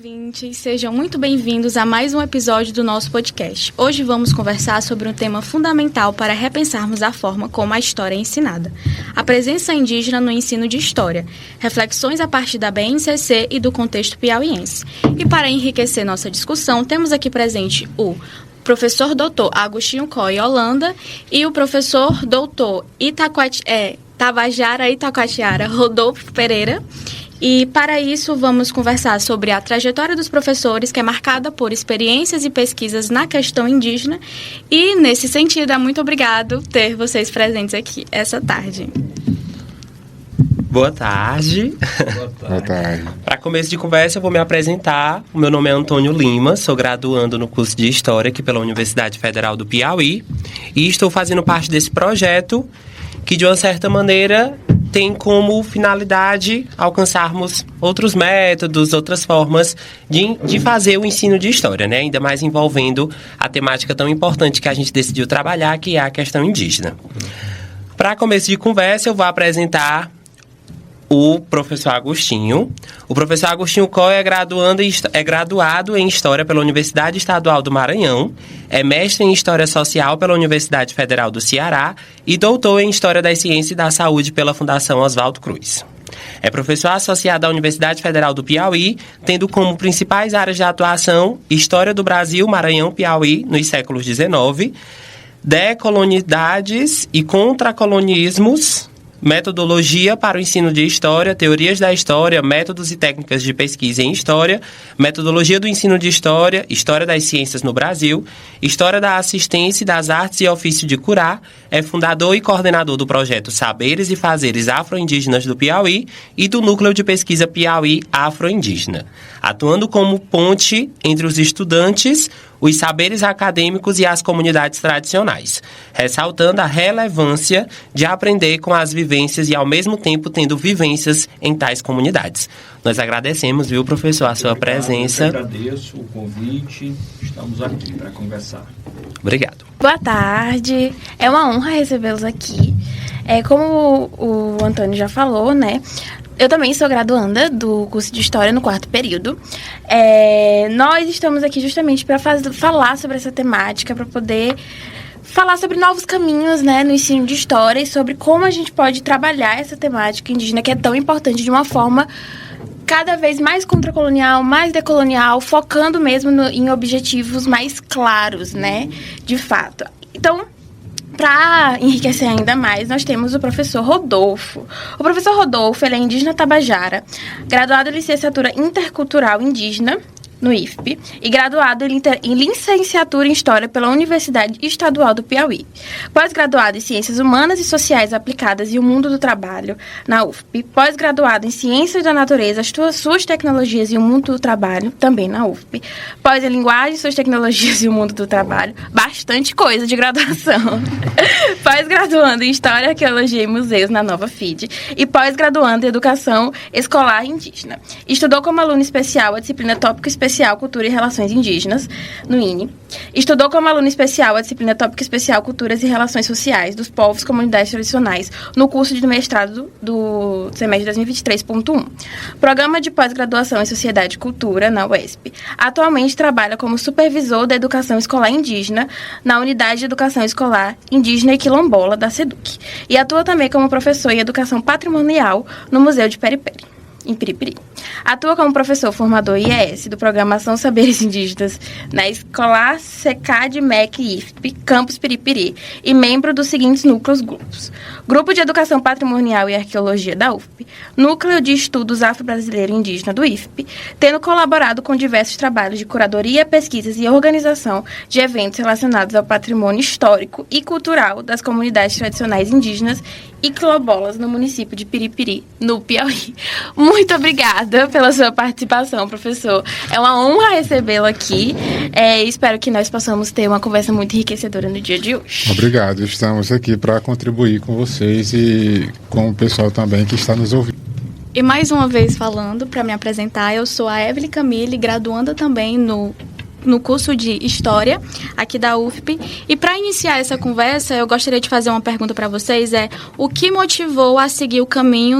ouvintes, sejam muito bem-vindos a mais um episódio do nosso podcast. Hoje vamos conversar sobre um tema fundamental para repensarmos a forma como a história é ensinada. A presença indígena no ensino de história, reflexões a partir da BNCC e do contexto piauiense. E para enriquecer nossa discussão, temos aqui presente o professor doutor Agostinho Coy Holanda e o professor doutor Tabajara Itacoatiara Rodolfo Pereira. E, para isso, vamos conversar sobre a trajetória dos professores, que é marcada por experiências e pesquisas na questão indígena. E, nesse sentido, é muito obrigado ter vocês presentes aqui essa tarde. Boa tarde. Boa tarde. Para começo de conversa, eu vou me apresentar. O meu nome é Antônio Lima, sou graduando no curso de História aqui pela Universidade Federal do Piauí. E estou fazendo parte desse projeto que, de uma certa maneira, tem como finalidade alcançarmos outros métodos, outras formas de fazer o ensino de história, né? Ainda mais envolvendo a temática tão importante que a gente decidiu trabalhar, que é a questão indígena. Para começo de conversa, eu vou apresentar o professor Agostinho. O professor Agostinho Coy é graduado em História pela Universidade Estadual do Maranhão, é mestre em História Social pela Universidade Federal do Ceará e doutor em História das Ciências e da Saúde pela Fundação Oswaldo Cruz. É professor associado da Universidade Federal do Piauí, tendo como principais áreas de atuação História do Brasil, Maranhão, Piauí, nos séculos XIX, decolonidades e contracolonismos, metodologia para o ensino de história, teorias da história, métodos e técnicas de pesquisa em história, metodologia do ensino de história, história das ciências no Brasil, história da assistência e das artes e ofício de curar, é fundador e coordenador do projeto Saberes e Fazeres Afro-Indígenas do Piauí e do Núcleo de Pesquisa Piauí Afro-Indígena, atuando como ponte entre os estudantes, os saberes acadêmicos e as comunidades tradicionais, ressaltando a relevância de aprender com as vivências e, ao mesmo tempo, tendo vivências em tais comunidades. Nós agradecemos, viu, professor, a sua presença. Eu agradeço o convite, estamos aqui para conversar. Obrigado. Boa tarde, é uma honra recebê-los aqui. Como o Antônio já falou, né? Eu também sou graduanda do curso de História no 4º período. Nós estamos aqui justamente para falar sobre essa temática, para poder falar sobre novos caminhos, né, no ensino de História e sobre como a gente pode trabalhar essa temática indígena que é tão importante de uma forma cada vez mais contracolonial, mais decolonial, focando mesmo em objetivos mais claros, né, de fato. Então, para enriquecer ainda mais, nós temos o professor Rodolfo. O professor Rodolfo, ele é indígena tabajara, graduado em licenciatura intercultural indígena no IFP e graduado em licenciatura em História pela Universidade Estadual do Piauí. Pós-graduado em Ciências Humanas e Sociais Aplicadas e o Mundo do Trabalho na UFP. Pós-graduado em Ciências da Natureza, Suas Tecnologias e o Mundo do Trabalho, também na UFP. Pós em Linguagem, Suas Tecnologias e o Mundo do Trabalho. Bastante coisa de graduação. Pós-graduando em História, Arqueologia e Museus na Nova FID. E pós-graduando em Educação Escolar Indígena. Estudou como aluno especial a disciplina Tópico Especial Cultura e Relações Indígenas, no INE. Estudou como aluno especial a disciplina Tópico Especial Culturas e Relações Sociais dos Povos e Comunidades Tradicionais, no curso de mestrado do semestre 2023.1. Programa de pós-graduação em Sociedade e Cultura, na UESP. Atualmente trabalha como supervisor da Educação Escolar Indígena na Unidade de Educação Escolar Indígena e Quilombola, da SEDUC. E atua também como professor em Educação Patrimonial no Museu de Periperi, em Piripiri. Atua como professor formador IES do Programa Ação Saberes Indígenas na Escolar SECAD MEC IFP, Campus Piripiri, e membro dos seguintes grupos: Grupo de Educação Patrimonial e Arqueologia da UFP, Núcleo de Estudos Afro-Brasileiro e Indígena do IFP, tendo colaborado com diversos trabalhos de curadoria, pesquisas e organização de eventos relacionados ao patrimônio histórico e cultural das comunidades tradicionais indígenas e quilombolas no município de Piripiri, no Piauí. Muito obrigada pela sua participação, professor. É uma honra recebê-lo aqui. Espero que nós possamos ter uma conversa muito enriquecedora no dia de hoje. Obrigado. Estamos aqui para contribuir com vocês e com o pessoal também que está nos ouvindo. E mais uma vez falando, para me apresentar, eu sou a Evelyn Camille, graduanda também no curso de História aqui da UFP. E para iniciar essa conversa, eu gostaria de fazer uma pergunta para vocês, o que motivou a seguir o caminho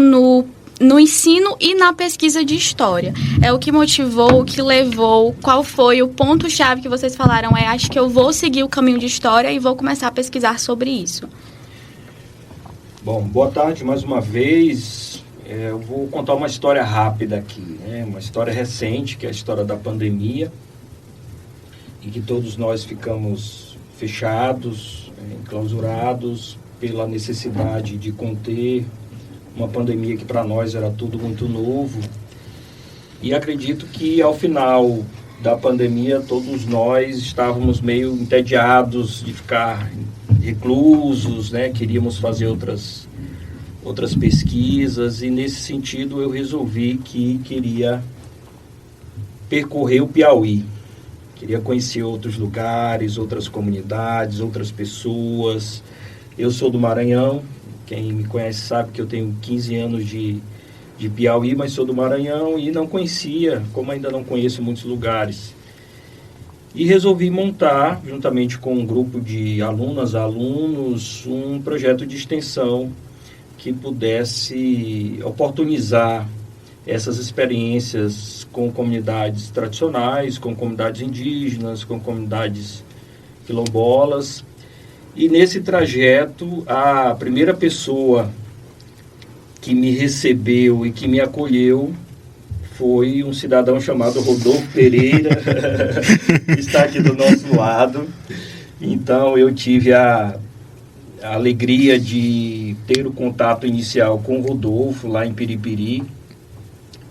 no ensino e na pesquisa de história. É o que motivou, o que levou, qual foi o ponto-chave que vocês falaram, acho que eu vou seguir o caminho de história e vou começar a pesquisar sobre isso. Bom, boa tarde mais uma vez. Eu vou contar uma história rápida aqui, né? Uma história recente, que é a história da pandemia, em que todos nós ficamos fechados, enclausurados pela necessidade de conter uma pandemia que para nós era tudo muito novo. E acredito que ao final da pandemia todos nós estávamos meio entediados de ficar reclusos, né? Queríamos fazer outras pesquisas, e nesse sentido eu resolvi que queria percorrer o Piauí. Queria conhecer outros lugares, outras comunidades, outras pessoas. Eu sou do Maranhão, quem me conhece sabe que eu tenho 15 anos de Piauí, mas sou do Maranhão e não conhecia, como ainda não conheço muitos lugares. E resolvi montar, juntamente com um grupo de alunos, um projeto de extensão que pudesse oportunizar essas experiências com comunidades tradicionais, com comunidades indígenas, com comunidades quilombolas. E nesse trajeto, a primeira pessoa que me recebeu e que me acolheu foi um cidadão chamado Rodolfo Pereira, que está aqui do nosso lado. Então eu tive a alegria de ter o contato inicial com o Rodolfo lá em Piripiri,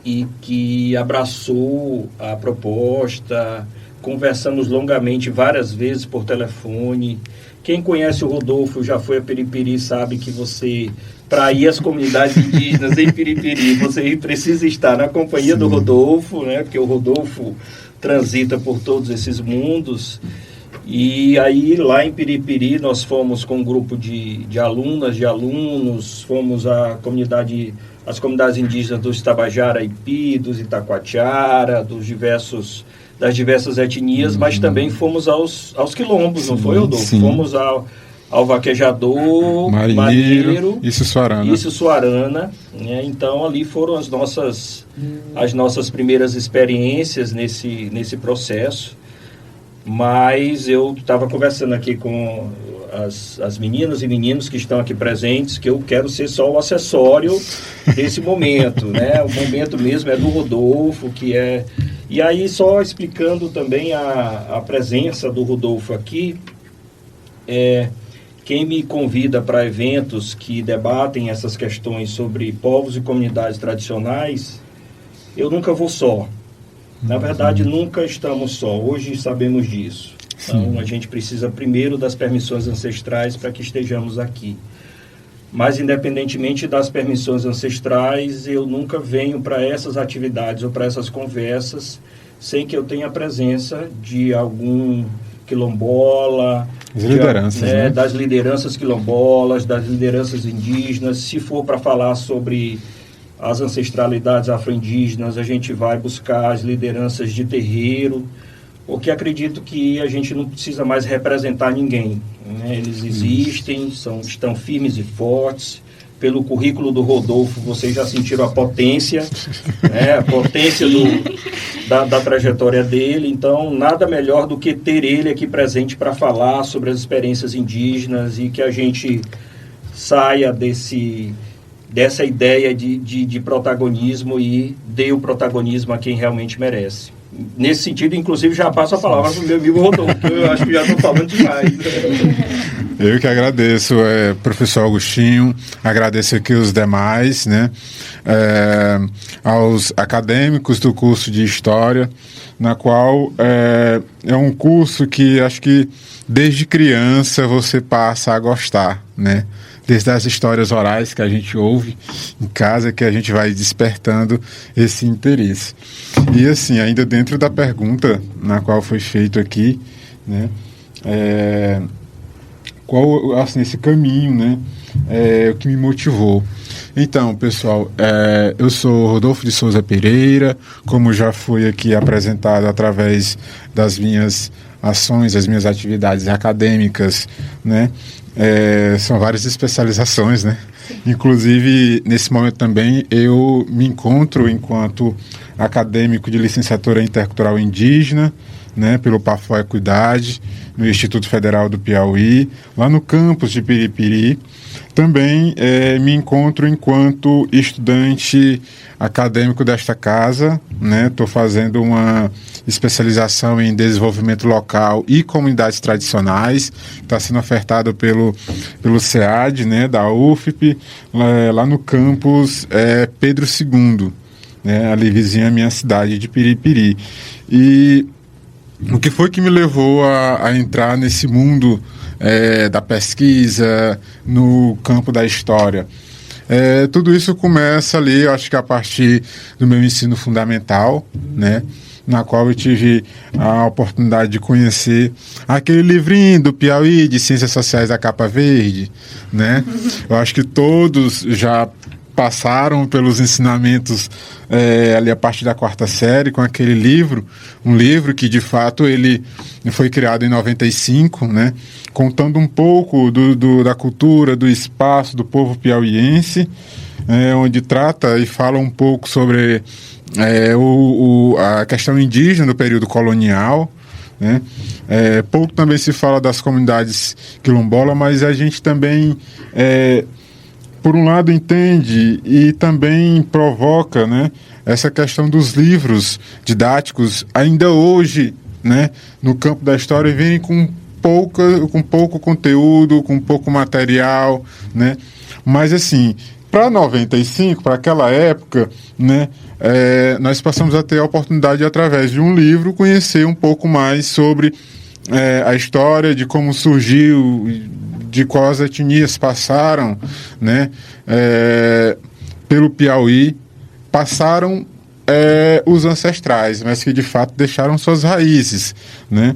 e que abraçou a proposta. Conversamos longamente várias vezes por telefone. Quem conhece o Rodolfo, já foi a Piripiri, sabe que você, para ir às comunidades indígenas em Piripiri, você precisa estar na companhia do Rodolfo, né? Porque o Rodolfo transita por todos esses mundos. E aí, lá em Piripiri, nós fomos com um grupo de alunas, de alunos, fomos às comunidades indígenas dos Tabajara Ipi, dos Itacoatiara, das diversas etnias, mas também fomos aos quilombos, não foi, Rodolfo? Sim. Fomos ao vaquejador, marinheiro e Sussuarana, né? Então ali foram as nossas primeiras experiências nesse processo. Mas eu estava conversando aqui com as meninas e meninos que estão aqui presentes, que eu quero ser só o acessório desse momento, né? O momento mesmo é do Rodolfo, que é... E aí, só explicando também a presença do Rodolfo aqui, quem me convida para eventos que debatem essas questões sobre povos e comunidades tradicionais, eu nunca vou só. Na verdade, nunca estamos só. Hoje sabemos disso. Então, a gente precisa primeiro das permissões ancestrais para que estejamos aqui. Mas, independentemente das permissões ancestrais, eu nunca venho para essas atividades ou para essas conversas sem que eu tenha a presença de algum quilombola, das lideranças quilombolas, das lideranças indígenas. Se for para falar sobre as ancestralidades afro-indígenas, a gente vai buscar as lideranças de terreiro, porque acredito que a gente não precisa mais representar ninguém, né? Eles existem, estão firmes e fortes. Pelo currículo do Rodolfo, vocês já sentiram a potência, né? A potência da trajetória dele. Então, nada melhor do que ter ele aqui presente para falar sobre as experiências indígenas e que a gente saia dessa ideia de protagonismo e dê o protagonismo a quem realmente merece. Nesse sentido, inclusive, já passo a palavra para o meu amigo Rodolfo, que eu acho que já estou falando demais. Eu que agradeço, professor Agostinho, agradeço aqui os demais, né, aos acadêmicos do curso de História, na qual é um curso que acho que desde criança você passa a gostar, né? Desde as histórias orais que a gente ouve em casa, que a gente vai despertando esse interesse. E assim, ainda dentro da pergunta na qual foi feito aqui, né, qual, assim, esse caminho, né, o que me motivou. Então, pessoal, eu sou Rodolfo de Souza Pereira, como já foi aqui apresentado através das minhas ações, as minhas atividades acadêmicas, né, são várias especializações, né? Inclusive, nesse momento também, eu me encontro enquanto acadêmico de licenciatura intercultural indígena, né, pelo PAFO Equidade, no Instituto Federal do Piauí, lá no campus de Piripiri. Também me encontro enquanto estudante acadêmico desta casa, né? Estou fazendo uma especialização em desenvolvimento local e comunidades tradicionais, está sendo ofertado pelo SEAD, né, da UFP, lá no campus Pedro II, né, ali vizinho à minha cidade de Piripiri. E o que foi que me levou a entrar nesse mundo da pesquisa, no campo da história? Tudo isso começa ali, eu acho que a partir do meu ensino fundamental, né, na qual eu tive a oportunidade de conhecer aquele livrinho do Piauí de Ciências Sociais da Capa Verde, né? Eu acho que todos já passaram pelos ensinamentos ali a partir da 4ª série com aquele livro, um livro que de fato ele foi criado em 95, né, contando um pouco da cultura, do espaço do povo piauiense, onde trata e fala um pouco sobre a questão indígena no período colonial, né? Pouco também se fala das comunidades quilombolas, mas a gente também por um lado entende e também provoca, né, essa questão dos livros didáticos ainda hoje, né, no campo da história, vêm com pouco conteúdo, com pouco material, né? Mas assim, para 95, para aquela época, né, nós passamos a ter a oportunidade de, através de um livro, conhecer um pouco mais sobre a história, de como surgiu, de quais etnias passaram, né, pelo Piauí, passaram os ancestrais, mas que de fato deixaram suas raízes, né?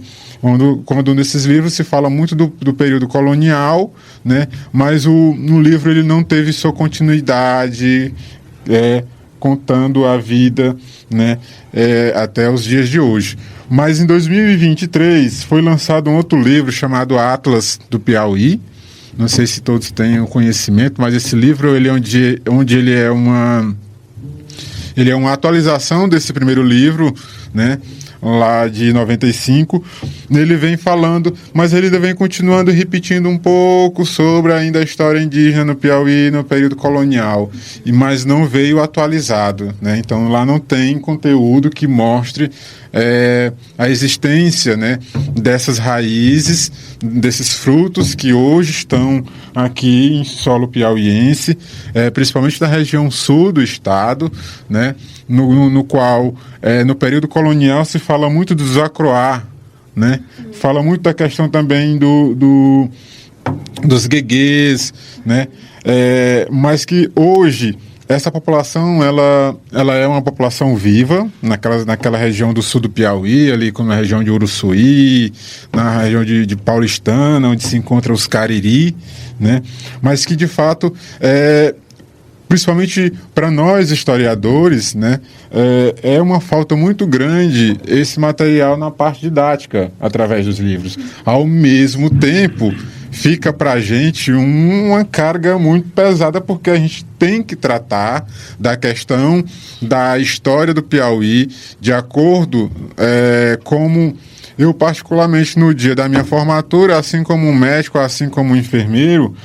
Quando nesses livros se fala muito do período colonial, né, mas no livro ele não teve sua continuidade, contando a vida, né, até os dias de hoje. Mas em 2023 foi lançado um outro livro chamado Atlas do Piauí. Não sei se todos têm o conhecimento, mas esse livro ele ele é uma atualização desse primeiro livro, né, lá de 95. Ele vem falando, mas ele vem continuando repetindo um pouco sobre ainda a história indígena no Piauí no período colonial, mas não veio atualizado, né? Então lá não tem conteúdo que mostre a existência, né, dessas raízes, desses frutos que hoje estão aqui em solo piauiense, principalmente da região sul do estado, né, no qual no período colonial se fala muito do Zacroá, né? Fala muito da questão também dos gueguês, né? Mas que hoje essa população ela é uma população viva naquela região do sul do Piauí, ali como na região de Uruçuí, na região de Paulistana, onde se encontra os Cariri, né? Mas que de fato principalmente para nós historiadores, né, é uma falta muito grande esse material na parte didática através dos livros. Ao mesmo tempo, fica para a gente uma carga muito pesada, porque a gente tem que tratar da questão da história do Piauí de acordo como eu, particularmente no dia da minha formatura, assim como um médico, assim como um enfermeiro,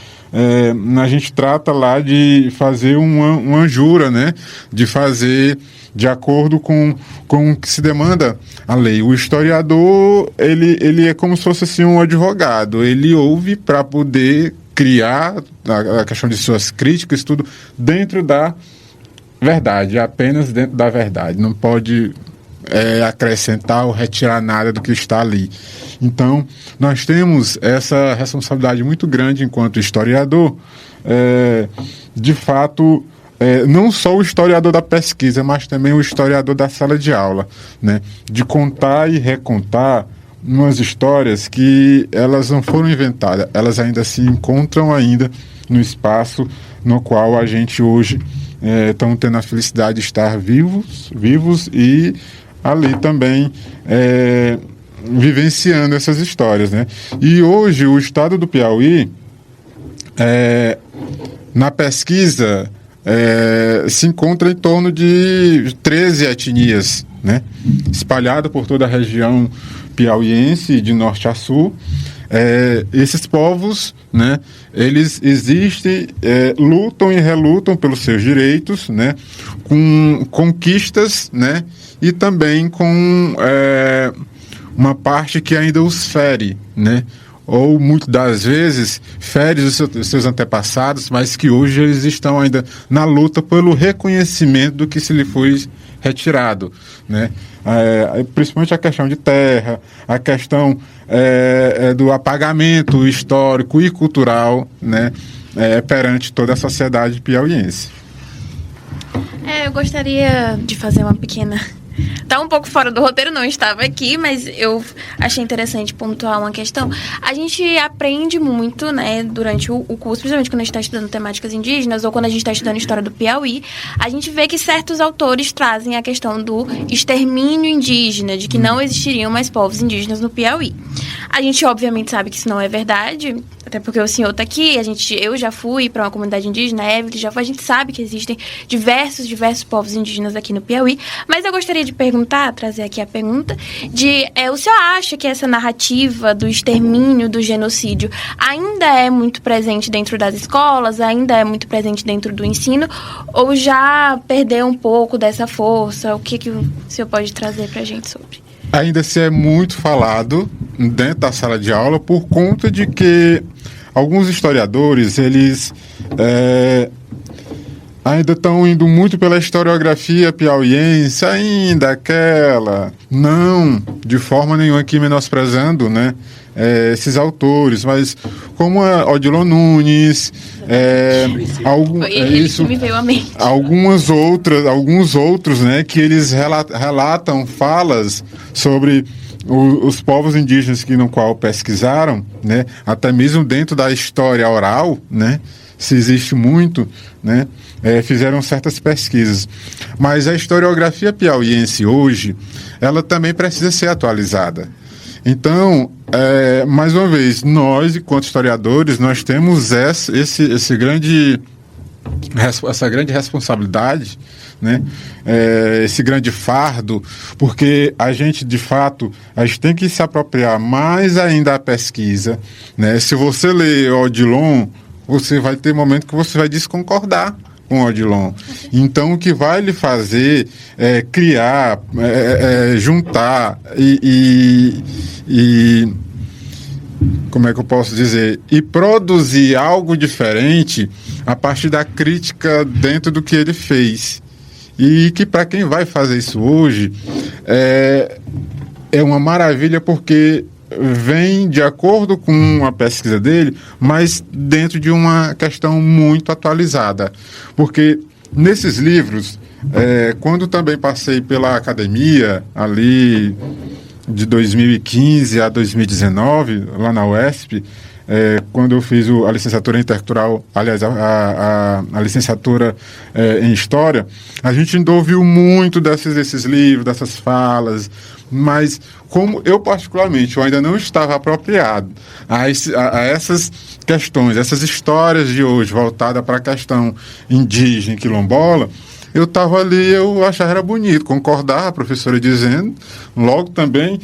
a gente trata lá de fazer uma anjura, né? De fazer de acordo com o que se demanda a lei. O historiador, ele é como se fosse assim, um advogado. Ele ouve para poder criar a questão de suas críticas, tudo dentro da verdade, apenas dentro da verdade. Não pode acrescentar ou retirar nada do que está ali. Então, nós temos essa responsabilidade muito grande enquanto historiador, de fato, não só o historiador da pesquisa, mas também o historiador da sala de aula, né? De contar e recontar umas histórias que elas não foram inventadas, elas ainda se encontram ainda no espaço no qual a gente hoje estamos tendo a felicidade de estar vivos e ali também vivenciando essas histórias, né? E hoje o estado do Piauí na pesquisa, se encontra em torno de 13 etnias, né? Espalhada por toda a região piauiense, de norte a sul. Esses povos, né, eles existem, lutam e relutam pelos seus direitos, né, com conquistas, né, e também com uma parte que ainda os fere, né, ou muitas das vezes fere os seus antepassados, mas que hoje eles estão ainda na luta pelo reconhecimento do que se lhe foi retirado, né? Principalmente a questão de terra, a questão do apagamento histórico e cultural, né? Perante toda a sociedade piauiense. Eu gostaria de fazer uma pequena... Tá um pouco fora do roteiro, não estava aqui, mas eu achei interessante pontuar uma questão. A gente aprende muito, né, durante o curso, principalmente quando a gente está estudando temáticas indígenas ou quando a gente está estudando história do Piauí, a gente vê que certos autores trazem a questão do extermínio indígena, de que não existiriam mais povos indígenas no Piauí. A gente, obviamente, sabe que isso não é verdade, até porque o senhor está aqui, eu já fui para uma comunidade indígena, a Evelyn já foi, a gente sabe que existem diversos povos indígenas aqui no Piauí, mas eu gostaria de perguntar, trazer aqui a pergunta, o senhor acha que essa narrativa do extermínio, do genocídio, ainda é muito presente dentro das escolas, ainda é muito presente dentro do ensino, ou já perdeu um pouco dessa força? O que o senhor pode trazer para a gente sobre? Ainda se é muito falado dentro da sala de aula por conta de que alguns historiadores, eles ainda estão indo muito pela historiografia piauiense, ainda aquela, não de forma nenhuma aqui menosprezando, né, esses autores, mas como Odilon Nunes, alguns outros, né, que eles relatam falas sobre os povos indígenas no qual pesquisaram, né, até mesmo dentro da história oral, né, se existe muito, né, fizeram certas pesquisas. Mas a historiografia piauiense hoje, ela também precisa ser atualizada. Então, mais uma vez, nós, enquanto historiadores, nós temos essa grande responsabilidade, né? Esse grande fardo, porque a gente, de fato, a gente tem que se apropriar mais ainda da pesquisa, né? Se você lê Odilon, você vai ter momento que você vai desconcordar com Odilon. Então, o que vai lhe fazer criar, juntar e como é que eu posso dizer? E produzir algo diferente a partir da crítica dentro do que ele fez. E que para quem vai fazer isso hoje é uma maravilha, porque vem de acordo com a pesquisa dele, mas dentro de uma questão muito atualizada. Porque nesses livros, quando também passei pela academia, ali de 2015 a 2019, lá na UESP, quando eu fiz a licenciatura intercultural, aliás, a licenciatura em História, a gente ainda ouviu muito desses livros, dessas falas, mas como eu particularmente eu ainda não estava apropriado a essas questões, essas histórias de hoje, voltada para a questão indígena, quilombola, eu estava ali, eu achava era bonito, concordar, a professora dizendo, logo também,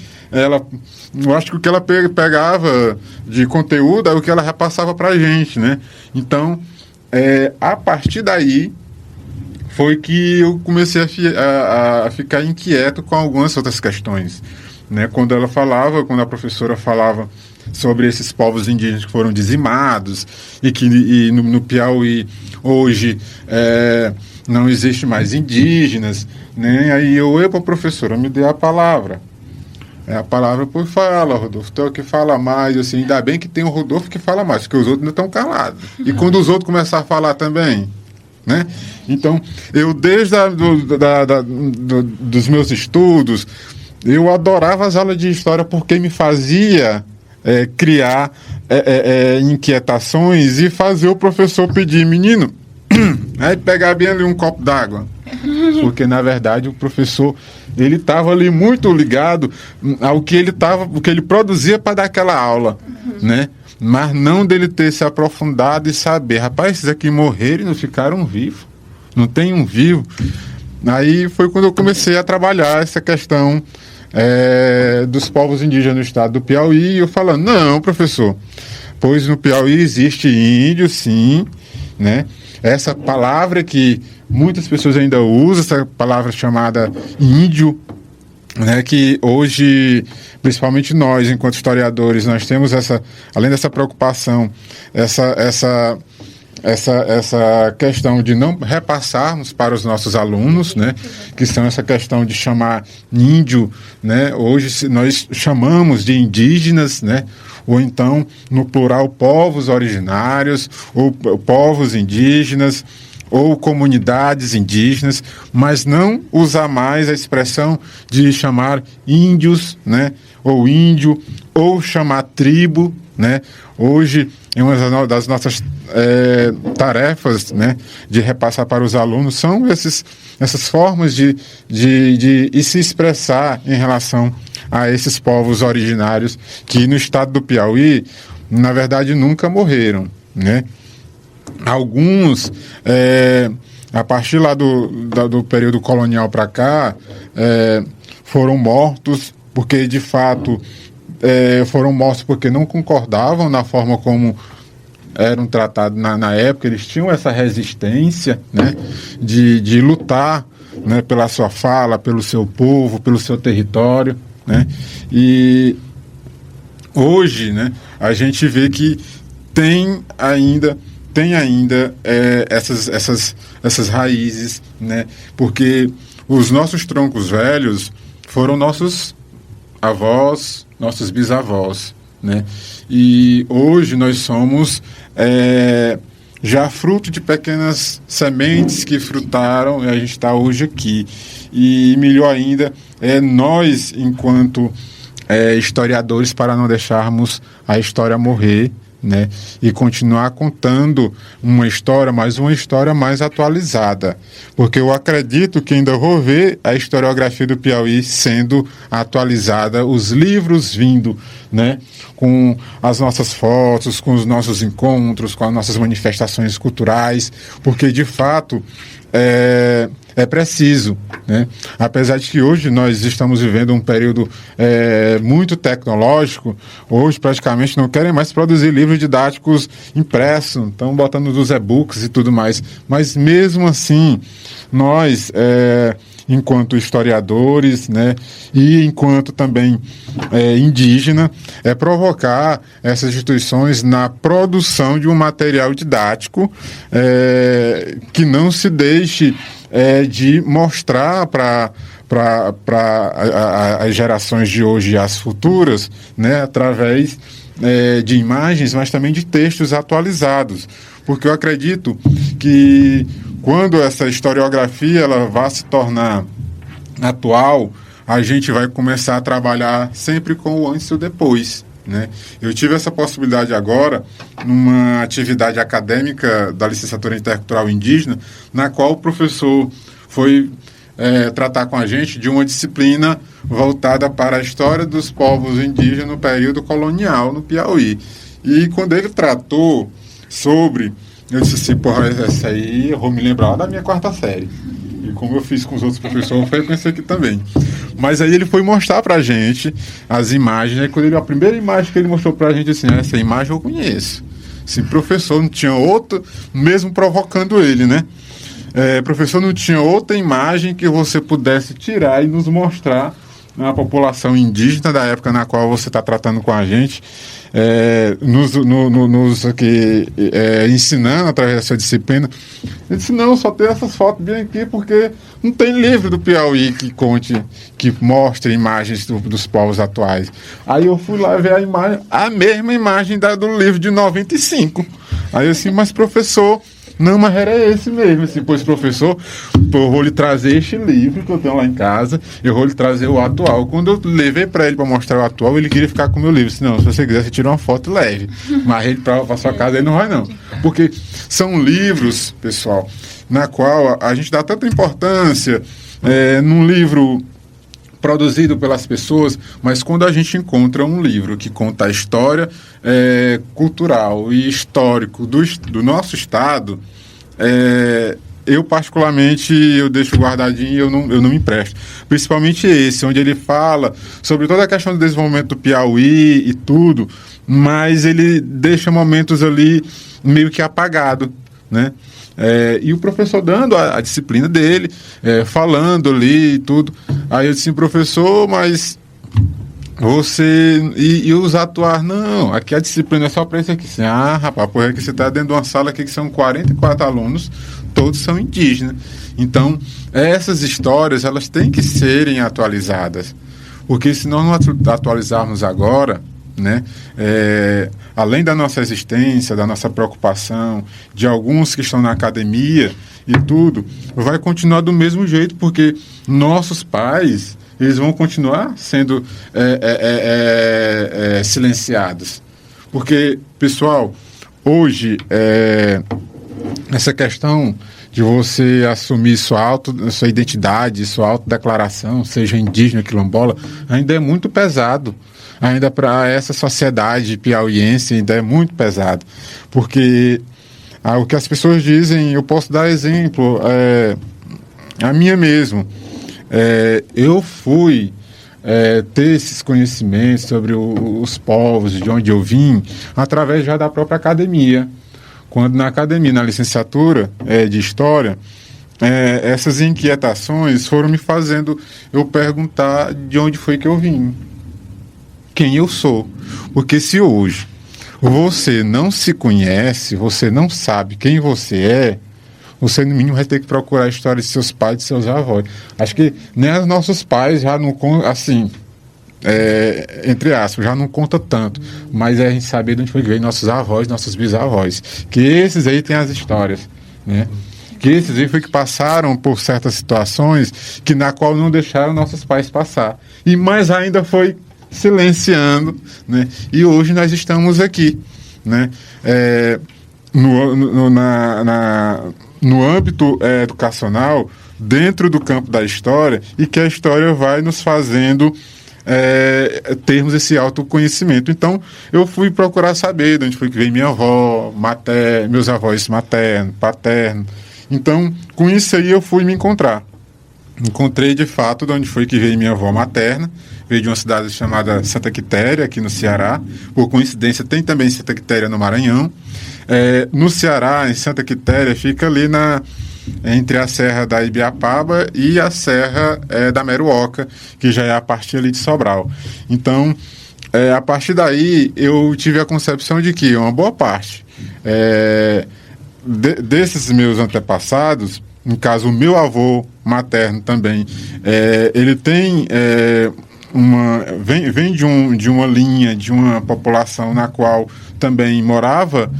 eu acho que o que ela pegava de conteúdo é o que ela repassava para a gente, né? Então, a partir daí, foi que eu comecei a ficar inquieto com algumas outras questões, né? Quando a professora falava sobre esses povos indígenas que foram dizimados e que no Piauí hoje não existe mais indígenas, né? Aí epa, professora, me dê a palavra. A palavra por fala, Rodolfo, tem o que fala mais, assim, ainda bem que tem o Rodolfo que fala mais, porque os outros ainda estão calados. E quando os outros começarem a falar também, né? Então, eu desde dos meus estudos, eu adorava as aulas de história porque me fazia criar inquietações e fazer o professor pedir, menino, aí pegar bem ali um copo d'água. Porque, na verdade, o professor, ele estava ali muito ligado ao que ele produzia para dar aquela aula, né? mas não dele ter se aprofundado e saber, rapaz, esses aqui morreram e não ficaram vivos, não tem um vivo. Aí foi quando eu comecei a trabalhar essa questão dos povos indígenas no estado do Piauí, e eu falando, não, professor, pois no Piauí existe índio, sim, né? Essa palavra que muitas pessoas ainda usam, essa palavra chamada índio, né, que hoje, principalmente nós, enquanto historiadores, nós temos além dessa preocupação, essa questão de não repassarmos para os nossos alunos, né, que são essa questão de chamar índio, né, hoje nós chamamos de indígenas, né, ou então, no plural, povos originários, ou povos indígenas, ou comunidades indígenas, mas não usar mais a expressão de chamar índios, né, ou índio, ou chamar tribo, né. Hoje, uma das nossas tarefas, né, de repassar para os alunos são essas formas de se expressar em relação a esses povos originários que no estado do Piauí, na verdade, nunca morreram, né? Alguns, a partir lá do período colonial para cá, foram mortos porque, de fato, foram mortos porque não concordavam na forma como eram tratados na época. Eles tinham essa resistência, né, de lutar, né, pela sua fala, pelo seu povo, pelo seu território, né? E hoje, né, a gente vê que tem ainda essas raízes, né? Porque os nossos troncos velhos foram nossos avós, nossos bisavós, né? E hoje nós somos já fruto de pequenas sementes que frutaram, e a gente está hoje aqui. E melhor ainda, nós, enquanto historiadores, para não deixarmos a história morrer, né, e continuar contando uma história, mas uma história mais atualizada, porque eu acredito que ainda vou ver a historiografia do Piauí sendo atualizada, os livros vindo, né, com as nossas fotos, com os nossos encontros, com as nossas manifestações culturais, porque de fato é preciso, né? Apesar de que hoje nós estamos vivendo um período muito tecnológico, hoje praticamente não querem mais produzir livros didáticos impressos, estão botando os e-books e tudo mais, mas mesmo assim, nós, enquanto historiadores, né, e enquanto também indígena, provocar essas instituições na produção de um material didático que não se deixe de mostrar para as gerações de hoje e as futuras, né, através de imagens, mas também de textos atualizados. Porque eu acredito que quando essa historiografia ela vai se tornar atual, a gente vai começar a trabalhar sempre com o antes e o depois, né? Eu tive essa possibilidade agora numa atividade acadêmica da licenciatura em intercultural indígena, na qual o professor foi tratar com a gente de uma disciplina voltada para a história dos povos indígenas no período colonial no Piauí. E quando ele tratou sobre, eu disse assim, porra, essa aí eu vou me lembrar da minha quarta série. E como eu fiz com os outros professores, foi com esse aqui também. Mas aí ele foi mostrar pra gente as imagens, né? Quando a primeira imagem que ele mostrou pra gente, assim, essa imagem eu conheço. Assim, professor, não tinha outra, mesmo provocando ele, né? Professor, não tinha outra imagem que você pudesse tirar e nos mostrar a população indígena da época na qual você está tratando com a gente, nos aqui, ensinando através dessa disciplina. Ele disse, não, só tem essas fotos bem aqui porque não tem livro do Piauí que mostre imagens dos povos atuais. Aí eu fui lá ver a mesma imagem do livro de 95. Aí eu assim, mas professor, não, mas era esse mesmo, assim, pois professor, eu vou lhe trazer este livro que eu tenho lá em casa, eu vou lhe trazer o atual. Quando eu levei para ele para mostrar o atual, ele queria ficar com o meu livro. Disse, não, se você quiser, você tira uma foto leve, mas ele para sua casa ele não vai não. Porque são livros, pessoal, na qual a gente dá tanta importância num livro produzido pelas pessoas, mas quando a gente encontra um livro que conta a história cultural e histórico do nosso estado, eu particularmente eu deixo guardadinho e eu não me empresto. Principalmente esse, onde ele fala sobre toda a questão do desenvolvimento do Piauí e tudo, mas ele deixa momentos ali meio que apagado, né? E o professor dando a disciplina dele, falando ali e tudo. Aí eu disse, professor, mas você... E os atuar, não, aqui a disciplina é só para isso aqui. Assim, rapaz, porque aqui você está dentro de uma sala aqui que são 44 alunos, todos são indígenas. Então, essas histórias, elas têm que serem atualizadas. Porque se nós não atualizarmos agora, né, além da nossa existência, da nossa preocupação, de alguns que estão na academia e tudo, vai continuar do mesmo jeito, porque nossos pais, eles vão continuar sendo silenciados. Porque, pessoal, hoje, essa questão de você assumir sua identidade, sua autodeclaração, seja indígena, quilombola, ainda é muito pesado. Ainda para essa sociedade piauiense ainda é muito pesado. Porque o que as pessoas dizem, eu posso dar exemplo, a minha mesmo. Eu fui ter esses conhecimentos sobre os povos, de onde eu vim, através já da própria academia. Quando na academia, na licenciatura de História, essas inquietações foram me fazendo eu perguntar de onde foi que eu vim. Quem eu sou. Porque se hoje você não se conhece, você não sabe quem você você no mínimo vai ter que procurar a história de seus pais, de seus avós. Acho que nem os nossos pais já não, assim, entre aspas, já não conta tanto, mas a gente saber de onde foi que veio nossos avós, nossos bisavós, que esses aí têm as histórias, né? Que esses aí foi que passaram por certas situações que na qual não deixaram nossos pais passar. E mais ainda foi silenciando, né? E hoje nós estamos aqui, né? No âmbito educacional, dentro do campo da história, e que a história vai nos fazendo termos esse autoconhecimento. Então, eu fui procurar saber de onde foi que veio minha avó, meus avós materno, paterno. Então, com isso aí eu fui me encontrar. Encontrei, de fato, de onde foi que veio minha avó materna. Veio de uma cidade chamada Santa Quitéria, aqui no Ceará. Por coincidência, tem também Santa Quitéria no Maranhão. No Ceará, em Santa Quitéria, fica ali entre a Serra da Ibiapaba e a Serra da Meruoca, que já é a partir ali de Sobral. Então, a partir daí, eu tive a concepção de que uma boa parte desses meus antepassados, no caso, o meu avô materno também, ele tem... vem de uma linha, de uma população na qual também morava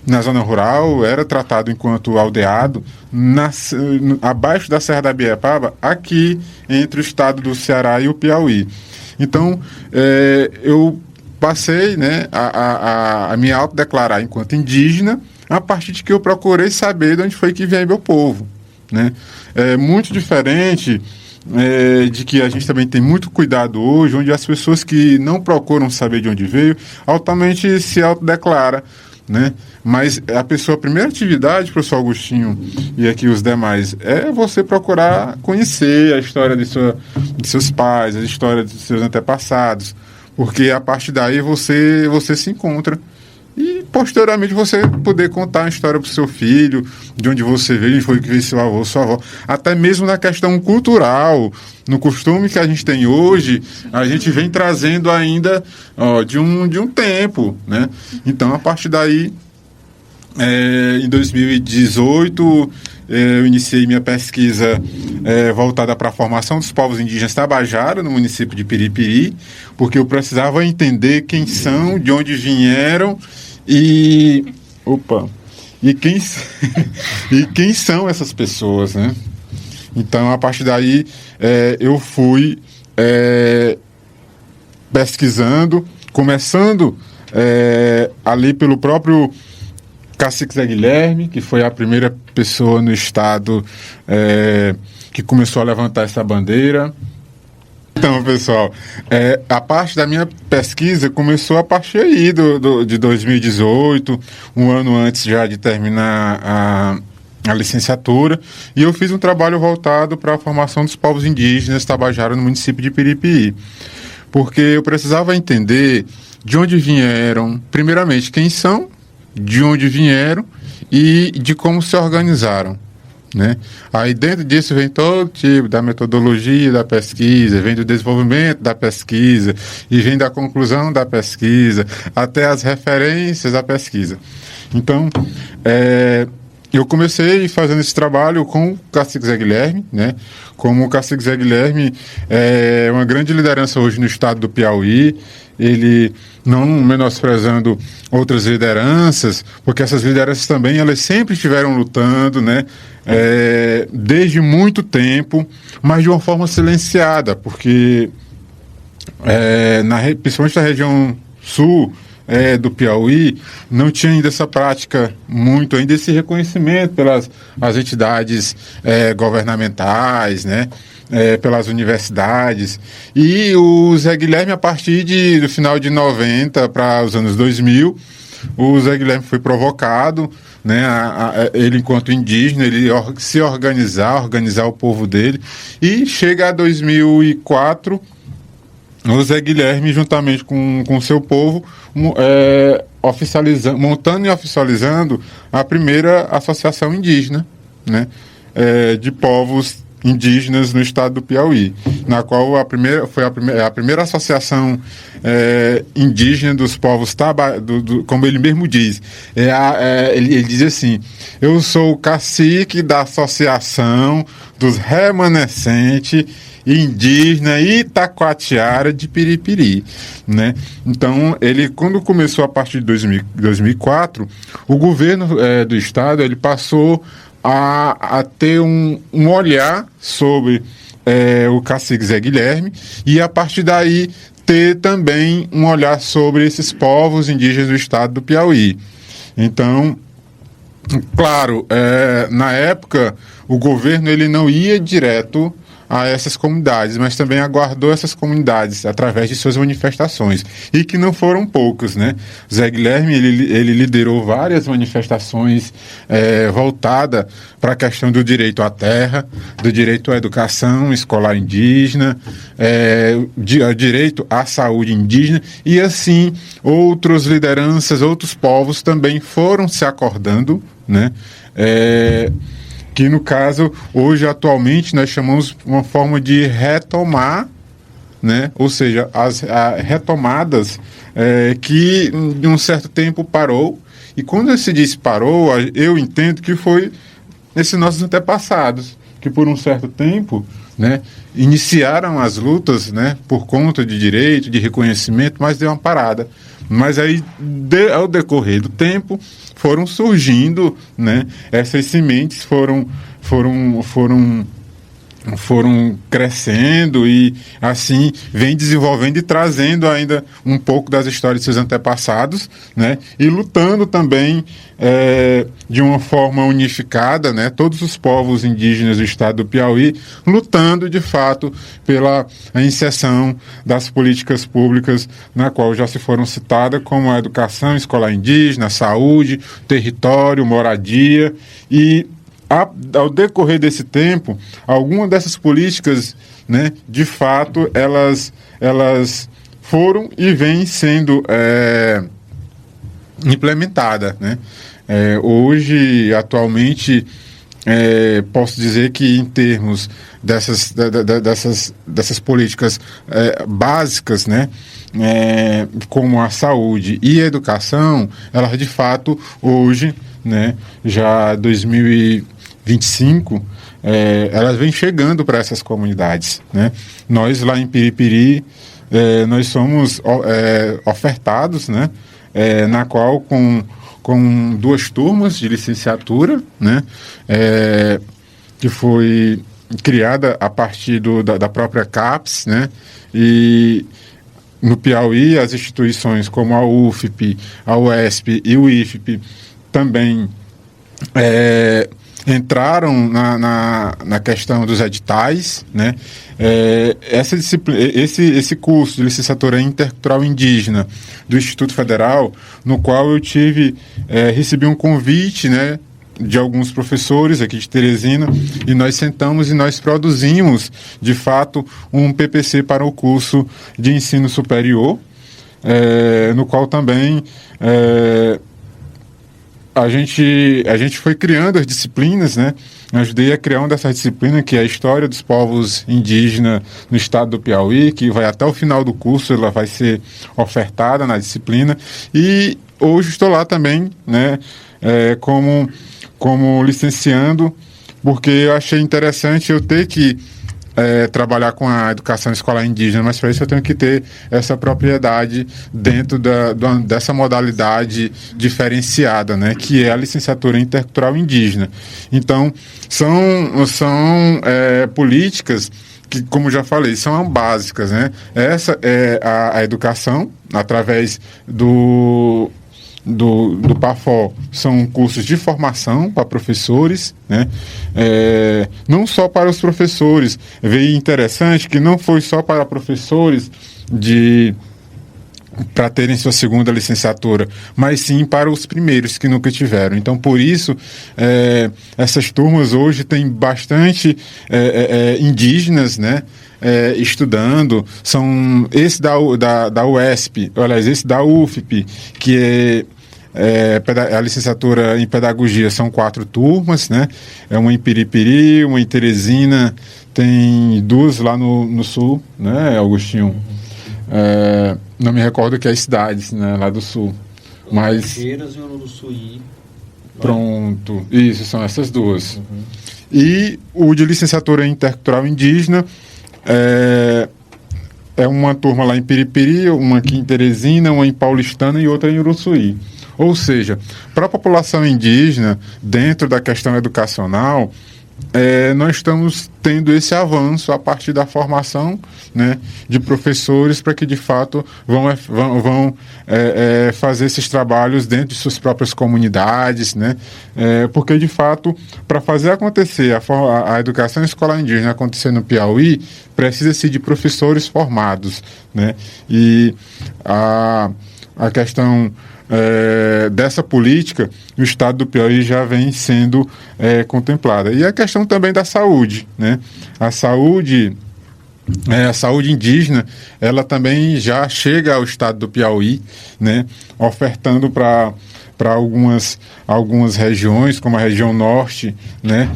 na zona rural, era tratado enquanto aldeado, abaixo da Serra da Ibiapaba, aqui entre o estado do Ceará e o Piauí. Então, eu passei, né, a me autodeclarar enquanto indígena, a partir de que eu procurei saber de onde foi que vem meu povo, né? É muito diferente de que a gente também tem muito cuidado hoje, onde as pessoas que não procuram saber de onde veio, altamente se autodeclara, né? Mas a primeira atividade, professor Augustinho, e aqui os demais, é você procurar conhecer a história de seus pais, a história de seus antepassados, porque a partir daí você se encontra. E, posteriormente, você poder contar a história para o seu filho, de onde você veio, onde foi que veio seu avô, sua avó. Até mesmo na questão cultural, no costume que a gente tem hoje, a gente vem trazendo ainda de um tempo, né? Então, a partir daí, em 2018, eu iniciei minha pesquisa voltada para a formação dos povos indígenas Tabajara, no município de Piripiri, porque eu precisava entender quem são, de onde vieram e quem são essas pessoas, né? Então, a partir daí, eu fui pesquisando, começando ali pelo próprio Cacique Zé Guilherme, que foi a primeira pessoa no estado que começou a levantar essa bandeira, Então, pessoal, a parte da minha pesquisa começou a partir aí de 2018, um ano antes já de terminar a licenciatura, e eu fiz um trabalho voltado para a formação dos povos indígenas Tabajara no município de Piripiri, porque eu precisava entender de onde vieram, primeiramente, quem são, de onde vieram e de como se organizaram, né? Aí dentro disso vem todo tipo da metodologia da pesquisa, vem do desenvolvimento da pesquisa e vem da conclusão da pesquisa até as referências da pesquisa. Então, eu comecei fazendo esse trabalho com o Cacique Zé Guilherme, né? Como o Cacique Zé Guilherme é uma grande liderança hoje no estado do Piauí, ele não menosprezando outras lideranças, porque essas lideranças também, elas sempre estiveram lutando, né? Desde muito tempo, mas de uma forma silenciada, porque principalmente na região sul do Piauí, não tinha ainda essa prática muito, ainda esse reconhecimento pelas as entidades governamentais, né? Pelas universidades. E o Zé Guilherme, a partir do final de 90 para os anos 2000, o Zé Guilherme foi provocado, né, ele enquanto indígena, ele se organizar o povo dele, e chega a 2004, o Zé Guilherme, juntamente com seu povo, montando e oficializando a primeira associação indígena, né, de povos indígenas no estado do Piauí, na qual foi a primeira associação indígena dos povos como ele mesmo diz. Ele diz assim: eu sou o cacique da associação dos remanescentes indígena Itacoatiara de Piripiri, né? Então, ele, quando começou a partir de 2004, o governo do estado, ele passou a ter um olhar sobre o Cacique Zé Guilherme, e a partir daí ter também um olhar sobre esses povos indígenas do estado do Piauí. Então, claro, na época, o governo ele não ia direto a essas comunidades, mas também aguardou essas comunidades através de suas manifestações, e que não foram poucas, né? Zé Guilherme, ele liderou várias manifestações voltadas para a questão do direito à terra, do direito à educação escolar indígena, direito à saúde indígena, e assim outras lideranças, outros povos também foram se acordando, né? Que no caso, hoje, atualmente, nós chamamos uma forma de retomar, né? Ou seja, as retomadas que de um certo tempo parou, e quando se diz parou, eu entendo que foi esses nossos antepassados, que por um certo tempo, né, iniciaram as lutas, né, por conta de direito, de reconhecimento, mas deu uma parada. Mas aí, ao decorrer do tempo, foram surgindo, né, essas sementes foram crescendo, e assim vem desenvolvendo e trazendo ainda um pouco das histórias de seus antepassados, né, e lutando também de uma forma unificada, né, todos os povos indígenas do estado do Piauí lutando de fato pela inserção das políticas públicas, na qual já se foram citadas, como a educação escolar indígena, saúde, território, moradia. E ao decorrer desse tempo, algumas dessas políticas, né, de fato, elas foram e vêm sendo implementadas, né? Hoje, atualmente, posso dizer que em termos dessas políticas básicas, né, como a saúde e a educação, elas de fato hoje, né, já 2025, elas vêm chegando para essas comunidades, né? Nós lá em Piripiri, nós somos ofertados, né, na qual com 2 turmas de licenciatura, né, que foi criada a partir da própria CAPES, né, e no Piauí as instituições como a UFP, a UESP e o IFP também entraram na questão dos editais, né? Essa disciplina, esse curso de licenciatura intercultural indígena do Instituto Federal, no qual eu recebi um convite, né, de alguns professores aqui de Teresina, e nós sentamos e nós produzimos, de fato, um PPC para o curso de ensino superior, no qual também a gente foi criando as disciplinas, né? Eu ajudei a criar uma dessas disciplinas, que é a História dos Povos Indígenas no Estado do Piauí, que vai até o final do curso, ela vai ser ofertada na disciplina. E hoje estou lá também, né, como licenciando, porque eu achei interessante eu ter que trabalhar com a educação escolar indígena, mas para isso eu tenho que ter essa propriedade dentro dessa modalidade diferenciada, né, que é a licenciatura intercultural indígena. Então, são políticas que, como já falei, são básicas, né? Essa é a educação, através do PAFO, são cursos de formação para professores, né? Não só para os professores. Veio interessante que não foi só para professores para terem sua segunda licenciatura, mas sim para os primeiros que nunca tiveram. Então, por isso, essas turmas hoje têm bastante indígenas, né, estudando. São esse da UESP, aliás, esse da UFP, que a licenciatura em pedagogia, são 4 turmas, né? Uma em Piripiri, uma em Teresina, tem 2 lá no sul, né, Augustinho? Não me recordo que é as cidades, né, lá do sul. Mas Caxieiras e Uruçuí. Pronto, isso, são essas 2. E o de licenciatura em intercultural indígena é uma turma lá em Piripiri, uma aqui em Teresina, uma em Paulistana e outra em Uruçuí. Ou seja, para a população indígena, dentro da questão educacional, nós estamos tendo esse avanço a partir da formação, né, de professores, para que de fato vão fazer esses trabalhos dentro de suas próprias comunidades, né, porque de fato, para fazer acontecer a educação escolar indígena acontecer no Piauí, precisa-se de professores formados, né, e a questão dessa política, o estado do Piauí já vem sendo contemplada. E a questão também da saúde, né? A saúde indígena, ela também já chega ao estado do Piauí, né? Ofertando para algumas regiões, como a região norte, né?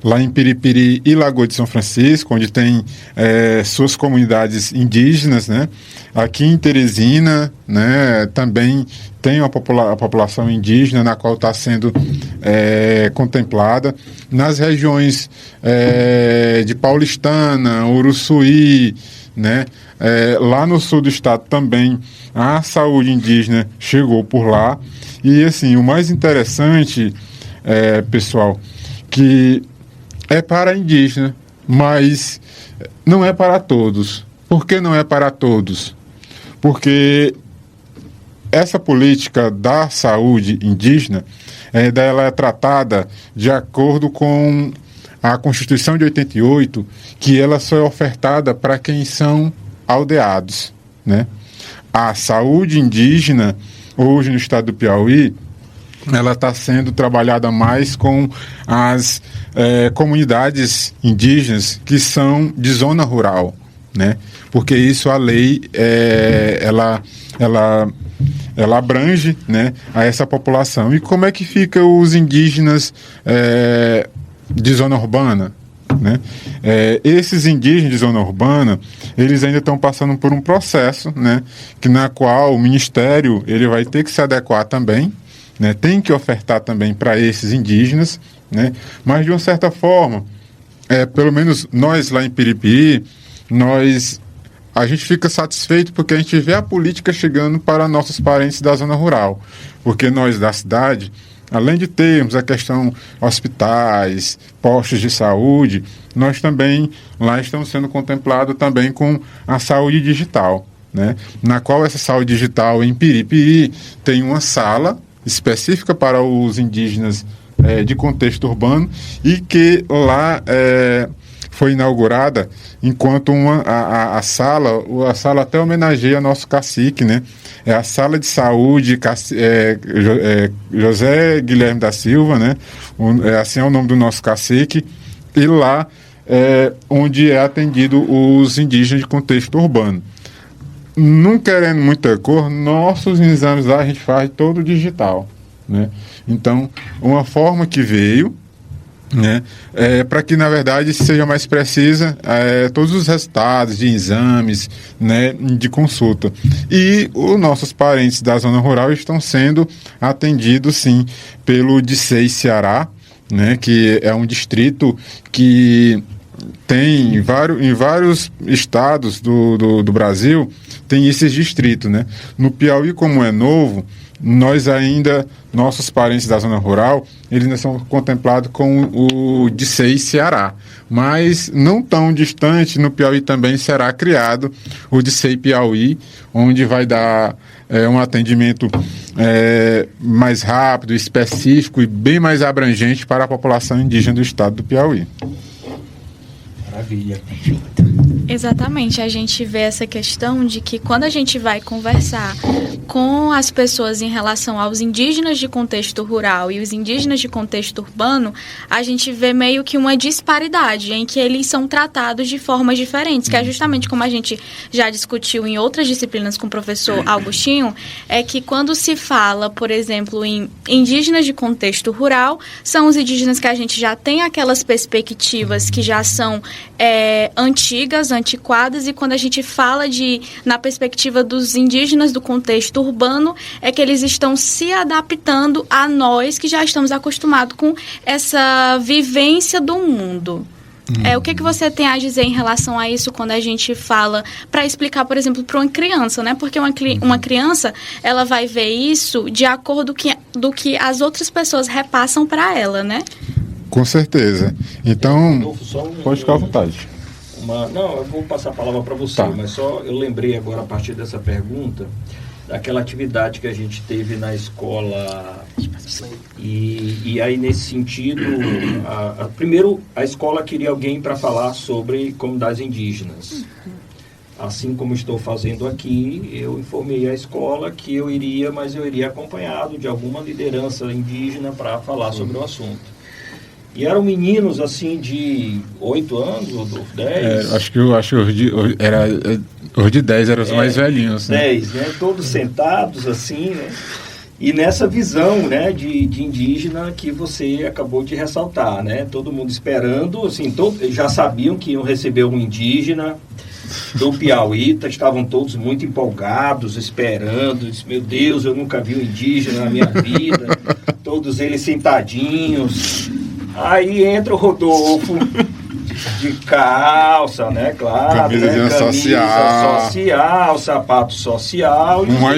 Lá em Piripiri e Lagoa de São Francisco, onde tem suas comunidades indígenas, né? Aqui em Teresina, né, também tem a população indígena, na qual está sendo contemplada. Nas regiões de Paulistana, Uruçuí, né, lá no sul do estado também a saúde indígena chegou por lá. E assim, o mais interessante, pessoal, que é para indígena, mas não é para todos. Por que não é para todos? Porque essa política da saúde indígena, ela é tratada de acordo com a Constituição de 88, que ela só é ofertada para quem são aldeados, né? A saúde indígena, hoje no estado do Piauí, ela está sendo trabalhada mais com as comunidades indígenas que são de zona rural, né? Porque isso a lei ela abrange, né, a essa população. E como é que fica os indígenas de zona urbana, né? Esses indígenas de zona urbana, eles ainda estão passando por um processo, né, na qual o Ministério ele vai ter que se adequar também, né, tem que ofertar também para esses indígenas, né, mas de uma certa forma, pelo menos nós lá em Piripiri, a gente fica satisfeito porque a gente vê a política chegando para nossos parentes da zona rural, porque nós da cidade, além de termos a questão hospitais, postos de saúde, nós também lá estamos sendo contemplados também com a saúde digital, né, na qual essa saúde digital em Piripiri tem uma sala específica para os indígenas de contexto urbano, e que lá foi inaugurada enquanto a sala até homenageia nosso cacique, né? É a Sala de Saúde José Guilherme da Silva, né? Assim é o nome do nosso cacique, e lá onde é atendido os indígenas de contexto urbano. Não querendo muita cor, nossos exames lá a gente faz todo digital, né? Então, uma forma que veio, né, para que, na verdade, seja mais precisa todos os resultados de exames, né, de consulta. E os nossos parentes da zona rural estão sendo atendidos, sim, pelo DICEI Ceará, né, que é um distrito que tem em vários estados do Brasil, tem esses distritos, né? No Piauí, como é novo, nossos parentes da zona rural, eles ainda são contemplados com o DICEI Ceará. Mas não tão distante, no Piauí também será criado o DICEI Piauí, onde vai dar um atendimento mais rápido, específico e bem mais abrangente para a população indígena do estado do Piauí. Maravilha. Exatamente, a gente vê essa questão de que quando a gente vai conversar com as pessoas em relação aos indígenas de contexto rural e os indígenas de contexto urbano, a gente vê meio que uma disparidade em que eles são tratados de formas diferentes, que é justamente como a gente já discutiu em outras disciplinas com o professor Augustinho, é que quando se fala, por exemplo, em indígenas de contexto rural, são os indígenas que a gente já tem aquelas perspectivas que já são antigas, antiquadas, e quando a gente fala na perspectiva dos indígenas do contexto urbano, é que eles estão se adaptando a nós que já estamos acostumados com essa vivência do mundo. O que você tem a dizer em relação a isso quando a gente fala, para explicar, por exemplo, para uma criança, né? Porque uma criança, ela vai ver isso de acordo do que as outras pessoas repassam para ela, né? Com certeza. Então, pode ficar à vontade. Não, eu vou passar a palavra para você, tá. Mas só eu lembrei agora, a partir dessa pergunta, daquela atividade que a gente teve na escola. E aí, nesse sentido, primeiro, a escola queria alguém para falar sobre comunidades indígenas. Assim como estou fazendo aqui, eu informei a escola que eu iria acompanhado de alguma liderança indígena para falar sobre o assunto. E eram meninos, assim, de 8 anos ou 10? Acho que os de 10 eram os mais velhinhos. Né? 10, né? Todos sentados, assim, né? E nessa visão, né, de indígena que você acabou de ressaltar, né? Todo mundo esperando, assim, já sabiam que iam receber um indígena do Piauí, estavam todos muito empolgados, esperando. Disse, meu Deus, eu nunca vi um indígena na minha vida. Todos eles sentadinhos. Aí entra o Rodolfo de calça, né? Claro. Camisa social, sapato social. Um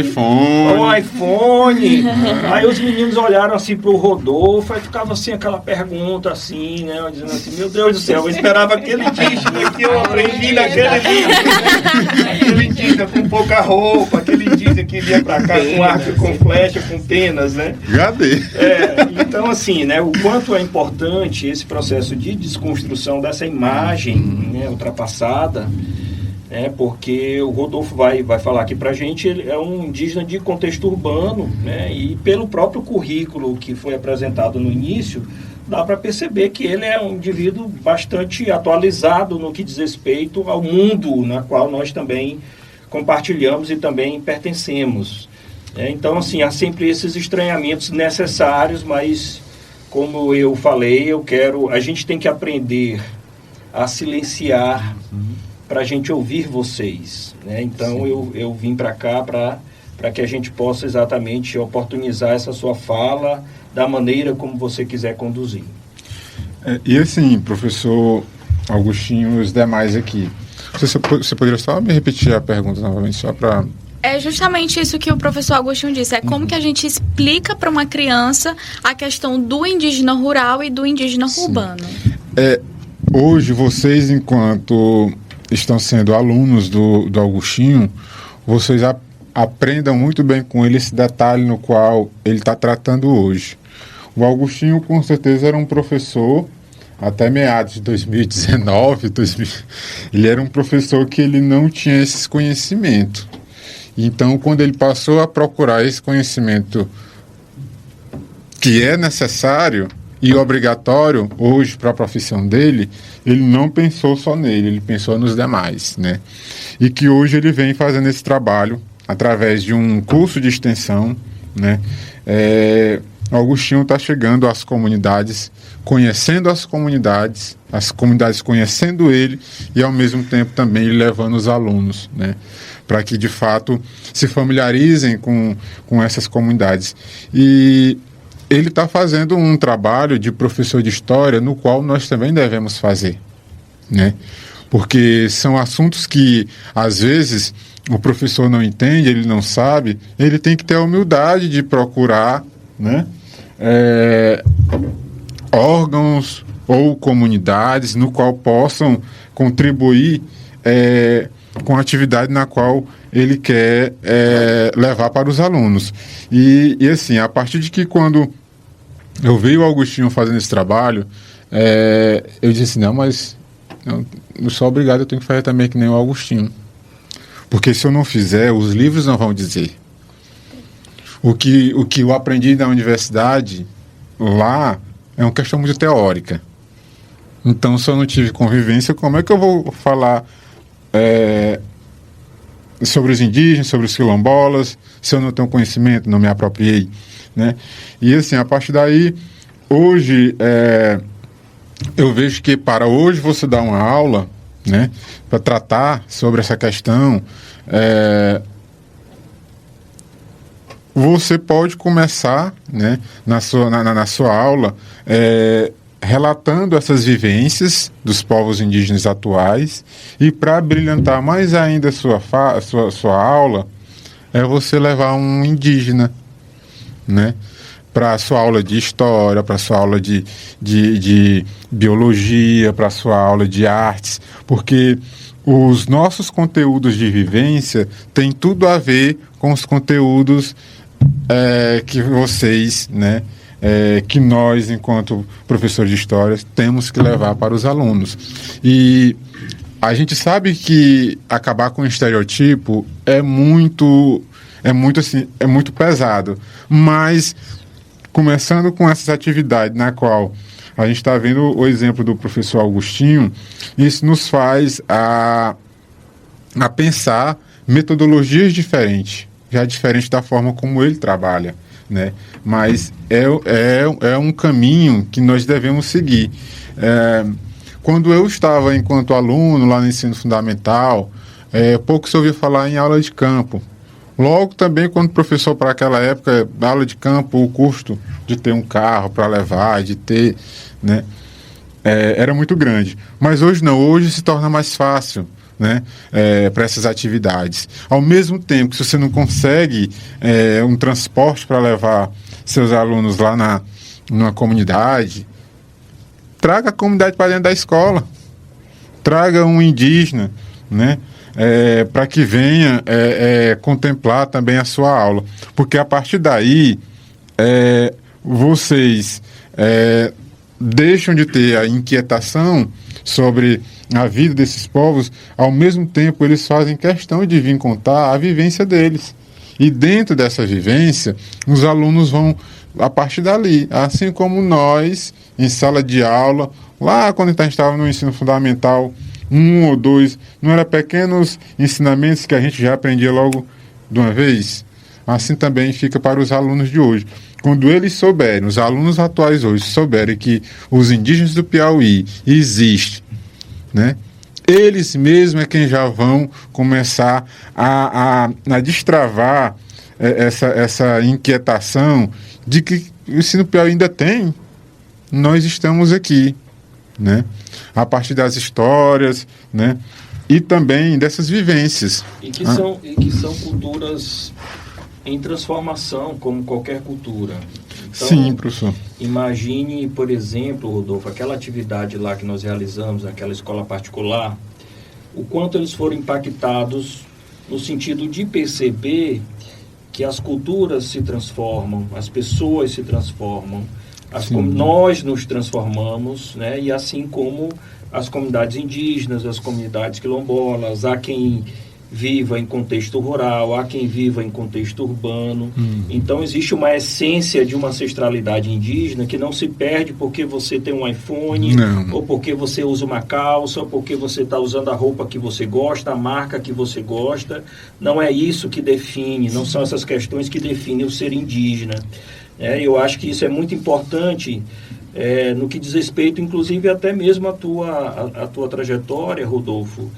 iPhone. Aí os meninos olharam assim pro Rodolfo e ficava assim aquela pergunta assim, né? Dizendo assim, meu Deus do céu, eu esperava aquele indígena que eu aprendi naquele livro. Aquele indígena com pouca roupa, aquele indígena que vinha pra cá com arco, com flecha, com penas, né? Cadê? Então assim, né? O quanto é importante esse processo de desconstrução dessa imagem, né, ultrapassada, né, porque o Rodolfo vai falar aqui pra gente, ele é um indígena de contexto urbano, né, e pelo próprio currículo que foi apresentado no início, dá para perceber que ele é um indivíduo bastante atualizado no que diz respeito ao mundo na qual nós também compartilhamos e também pertencemos. Então, assim, há sempre esses estranhamentos necessários, mas, como eu falei, a gente tem que aprender a silenciar para a gente ouvir vocês, né? Então eu vim para cá para que a gente possa exatamente oportunizar essa sua fala da maneira como você quiser conduzir. E assim, professor Augustinho e os demais aqui, você poderia só me repetir a pergunta novamente, só para... É justamente isso que o professor Agostinho disse. É como que a gente explica para uma criança a questão do indígena rural e do indígena urbano. Hoje, vocês, enquanto estão sendo alunos do Augustinho, vocês aprendam muito bem com ele esse detalhe no qual ele está tratando hoje. O Augustinho, com certeza, era um professor, até meados de 2019, ele era um professor que ele não tinha esse conhecimento. Então, quando ele passou a procurar esse conhecimento que é necessário e obrigatório hoje para a profissão dele, ele não pensou só nele, ele pensou nos demais, né? E que hoje ele vem fazendo esse trabalho através de um curso de extensão, né? Augustinho está chegando às comunidades, conhecendo as comunidades conhecendo ele e ao mesmo tempo também levando os alunos, né? Para que de fato se familiarizem com essas comunidades. E ele está fazendo um trabalho de professor de história no qual nós também devemos fazer, né? Porque são assuntos que às vezes o professor não entende, ele não sabe, ele tem que ter a humildade de procurar, né? Órgãos ou comunidades no qual possam contribuir com a atividade na qual ele quer levar para os alunos. E assim, a partir de que quando eu vi o Augustinho fazendo esse trabalho, eu disse assim, não, mas eu não sou obrigado, eu tenho que fazer também que nem o Augustinho. Porque se eu não fizer, os livros não vão dizer. O que eu aprendi na universidade, lá, é uma questão muito teórica. Então, se eu não tive convivência, como é que eu vou falar sobre os indígenas, sobre os quilombolas, se eu não tenho conhecimento, não me apropriei, né? E assim, a partir daí, hoje, eu vejo que para hoje você dar uma aula, né, para tratar sobre essa questão, você pode começar, né, na sua aula, relatando essas vivências dos povos indígenas atuais, e para brilhantar mais ainda a sua aula, você levar um indígena, né, para a sua aula de história, para a sua aula de biologia, para a sua aula de artes, porque os nossos conteúdos de vivência têm tudo a ver com os conteúdos que vocês, né, que nós, enquanto professores de história, temos que levar para os alunos. E a gente sabe que acabar com o estereotipo é muito pesado, mas começando com essas atividades na qual a gente está vendo o exemplo do professor Augustinho, isso nos faz a pensar metodologias diferentes, já diferente da forma como ele trabalha, né? Mas é um caminho que nós devemos seguir. Quando eu estava enquanto aluno lá no ensino fundamental, pouco se ouvia falar em aula de campo. Logo também, quando professor para aquela época, aula de campo, o custo de ter um carro para levar, de ter, né, era muito grande. Mas hoje não, hoje se torna mais fácil, né, para essas atividades. Ao mesmo tempo que se você não consegue um transporte para levar seus alunos lá numa comunidade, traga a comunidade para dentro da escola, traga um indígena, né, para que venha contemplar também a sua aula. Porque a partir daí, vocês deixam de ter a inquietação sobre a vida desses povos, ao mesmo tempo eles fazem questão de vir contar a vivência deles. E dentro dessa vivência, os alunos vão, a partir dali, assim como nós, em sala de aula, lá quando a gente estava no ensino fundamental, 1 ou 2, não eram pequenos ensinamentos que a gente já aprendia logo de uma vez? Assim também fica para os alunos de hoje. Quando eles souberem, os alunos atuais hoje souberem que os indígenas do Piauí existem, né? Eles mesmos é quem já vão começar a destravar essa inquietação de que o ensino Piauí ainda tem, nós estamos aqui, né? A partir das histórias, né? E também dessas vivências. E que são culturas em transformação, como qualquer cultura. Então, sim, professor. Imagine, por exemplo, Rodolfo, aquela atividade lá que nós realizamos naquela escola particular, o quanto eles foram impactados no sentido de perceber que as culturas se transformam, as pessoas se transformam, Nós nos transformamos, né? E assim como as comunidades indígenas, as comunidades quilombolas, há quem viva em contexto rural, há quem viva em contexto urbano. Então existe uma essência de uma ancestralidade indígena que não se perde porque você tem um iPhone, ou porque você usa uma calça, ou porque você está usando a roupa que você gosta, a marca que você gosta. Não é isso que define, não são essas questões que definem o ser indígena. Eu acho que isso é muito importante no que diz respeito, inclusive, até mesmo a tua trajetória, Rodolfo,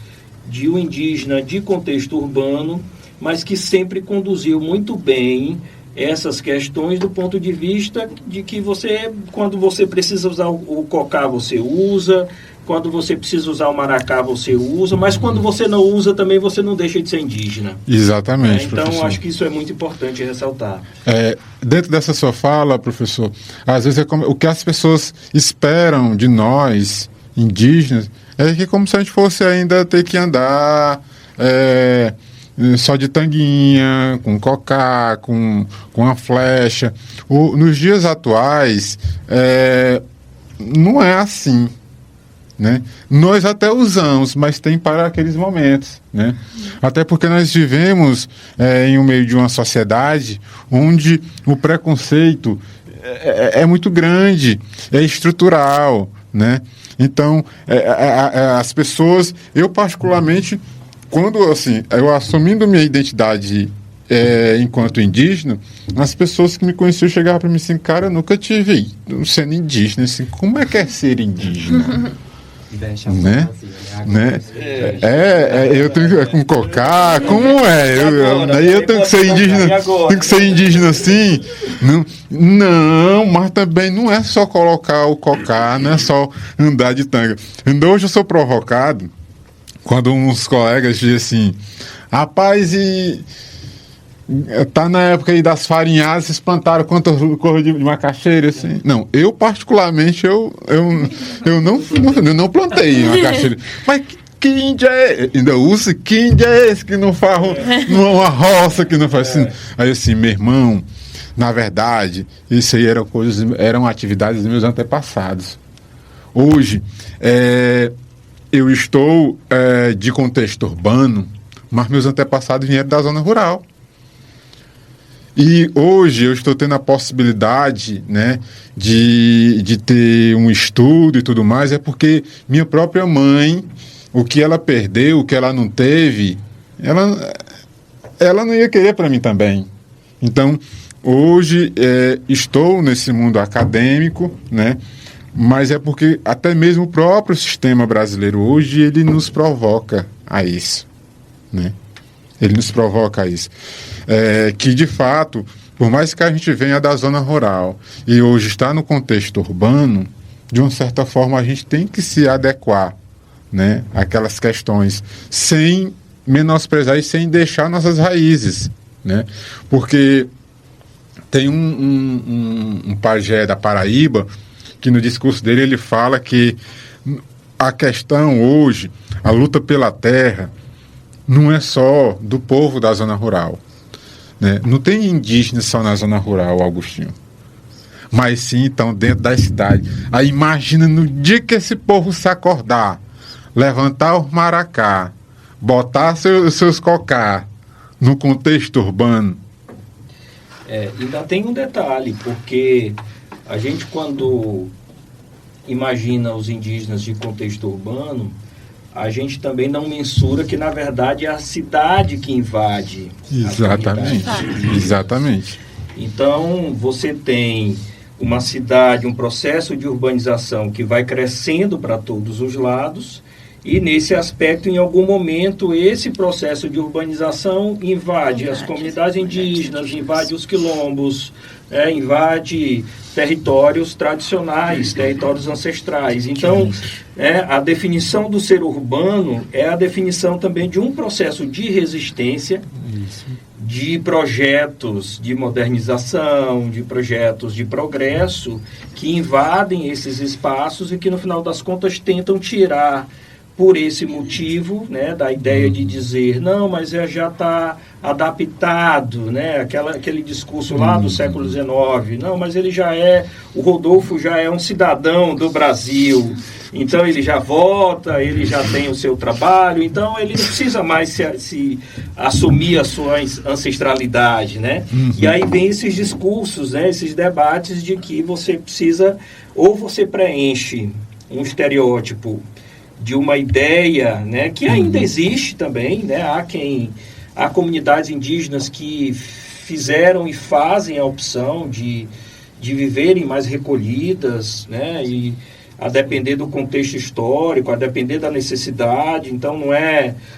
de um indígena de contexto urbano, mas que sempre conduziu muito bem essas questões do ponto de vista de que você, quando você precisa usar o cocá, você usa, quando você precisa usar o maracá, você usa, mas quando você não usa também, você não deixa de ser indígena. Exatamente, então, professor. acho que isso é muito importante ressaltar. Dentro dessa sua fala, professor, às vezes o que as pessoas esperam de nós, indígenas, é que como se a gente fosse ainda ter que andar só de tanguinha, com cocá, com a flecha. Nos dias atuais, não é assim, né? Nós até usamos, mas tem para aqueles momentos, né? Até porque nós vivemos em um meio de uma sociedade onde o preconceito é muito grande, é estrutural, né? Então, as pessoas, eu particularmente, quando assim, eu assumindo minha identidade enquanto indígena, as pessoas que me conheciam chegavam para mim assim, cara, eu nunca tive sendo indígena, assim, como é que é ser indígena? Né? Eu tenho com cocá, como eu tenho que ser indígena, tenho que ser indígena assim? Não, mas também não é só colocar o cocá, não é só andar de tanga. Hoje eu sou provocado quando uns colegas dizem assim, rapaz, tá na época aí das farinhadas, vocês plantaram quantas cores de macaxeira, assim? Não, eu particularmente, eu não plantei macaxeira. Mas que índio é? Ainda usa que índio é esse que não faz uma roça, que não faz assim? Aí assim, meu irmão, na verdade, isso aí eram atividades dos meus antepassados. Hoje, eu estou de contexto urbano, mas meus antepassados vieram da zona rural. E hoje eu estou tendo a possibilidade, né, de ter um estudo e tudo mais, porque minha própria mãe, o que ela perdeu, o que ela não teve, ela não ia querer para mim também. Então, hoje estou nesse mundo acadêmico, né, mas é porque até mesmo o próprio sistema brasileiro hoje, ele nos provoca a isso, né? Ele nos provoca a isso. Que, de fato, por mais que a gente venha da zona rural e hoje está no contexto urbano, de uma certa forma a gente tem que se adequar, né, àquelas questões, sem menosprezar e sem deixar nossas raízes, né? Porque tem um pajé da Paraíba que no discurso dele ele fala que a questão hoje, a luta pela terra, não é só do povo da zona rural, né? Não tem indígenas só na zona rural, Augustinho. Mas sim, então, dentro da cidade. Aí imagina no dia que esse povo se acordar, levantar o maracá, botar seus cocá no contexto urbano. Ainda tem um detalhe, porque a gente, quando imagina os indígenas de contexto urbano, a gente também não mensura que, na verdade, é a cidade que invade. Exatamente. Então, você tem uma cidade, um processo de urbanização que vai crescendo para todos os lados, e nesse aspecto, em algum momento, esse processo de urbanização invade as comunidades indígenas, invade os quilombos, invade territórios tradicionais, territórios ancestrais. Então, a definição do ser urbano é a definição também de um processo de resistência, de projetos de modernização, de projetos de progresso que invadem esses espaços e que, no final das contas, tentam tirar por esse motivo, né, da ideia de dizer, não, mas já está adaptado, né, aquele discurso lá do século XIX, não, mas o Rodolfo já é um cidadão do Brasil, então ele já vota, ele já tem o seu trabalho, então ele não precisa mais se assumir a sua ancestralidade, né? E aí vem esses discursos, né, esses debates de que você precisa, ou você preenche um estereótipo de uma ideia, né, que ainda existe também, né, há comunidades indígenas que fizeram e fazem a opção de viverem mais recolhidas, né, e a depender do contexto histórico, a depender da necessidade. Então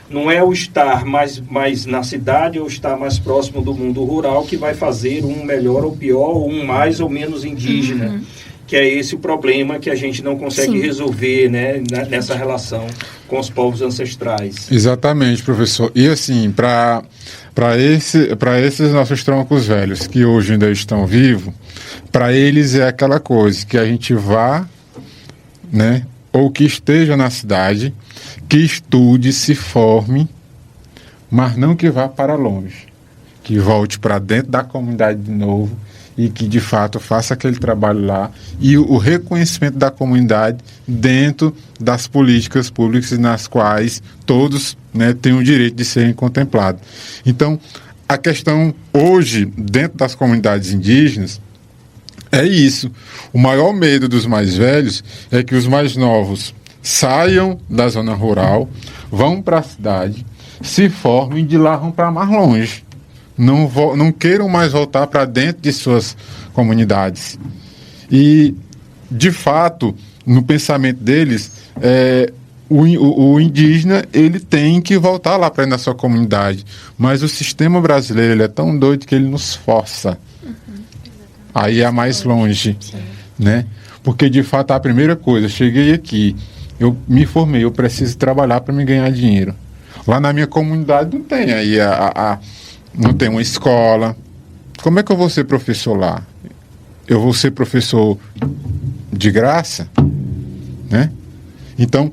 não é o estar mais na cidade ou estar mais próximo do mundo rural que vai fazer um melhor ou pior, ou um mais ou menos indígena. Que é esse o problema que a gente não consegue resolver, né, nessa relação com os povos ancestrais. Exatamente, professor. E assim, para esses nossos troncos velhos que hoje ainda estão vivos, para eles é aquela coisa que a gente vá, né, ou que esteja na cidade, que estude, se forme, mas não que vá para longe, que volte para dentro da comunidade de novo e que de fato faça aquele trabalho lá, e o reconhecimento da comunidade dentro das políticas públicas nas quais todos, né, têm o direito de serem contemplados. Então, a questão hoje, dentro das comunidades indígenas, é isso. O maior medo dos mais velhos é que os mais novos saiam da zona rural, vão para a cidade, se formem e de lá vão para mais longe. Não queiram mais voltar para dentro de suas comunidades. E, de fato, no pensamento deles, o indígena ele tem que voltar lá para dentro da sua comunidade. Mas o sistema brasileiro ele é tão doido que ele nos força. Aí é mais longe, né? Porque, de fato, a primeira coisa, eu cheguei aqui, eu me formei, eu preciso trabalhar para me ganhar dinheiro. Lá na minha comunidade não tem aí não tem uma escola. Como é que eu vou ser professor lá? Eu vou ser professor de graça? Né? Então,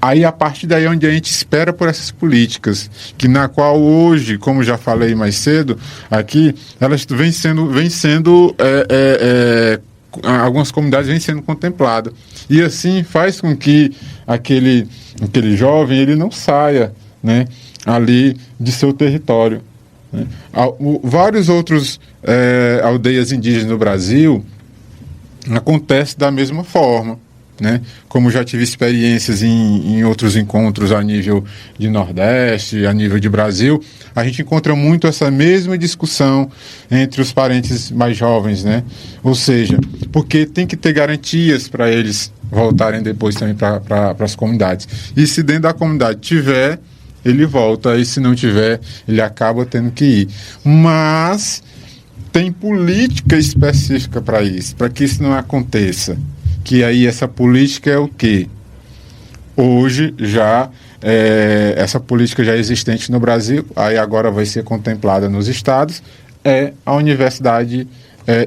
aí a partir daí é onde a gente espera por essas políticas, que na qual hoje, como já falei mais cedo, aqui, elas vêm sendo algumas comunidades vêm sendo contempladas. E assim faz com que aquele jovem ele não saia, né, ali de seu território. Né? Vários outros aldeias indígenas no Brasil acontece da mesma forma. Né? Como já tive experiências em outros encontros a nível de Nordeste, a nível de Brasil, a gente encontra muito essa mesma discussão entre os parentes mais jovens, né? Ou seja, porque tem que ter garantias para eles voltarem depois também para as comunidades. E se dentro da comunidade tiver, ele volta, e se não tiver, ele acaba tendo que ir. Mas tem política específica para isso, para que isso não aconteça. Que aí essa política é o quê? Hoje já, essa política já é existente no Brasil, aí agora vai ser contemplada nos estados, é a universidade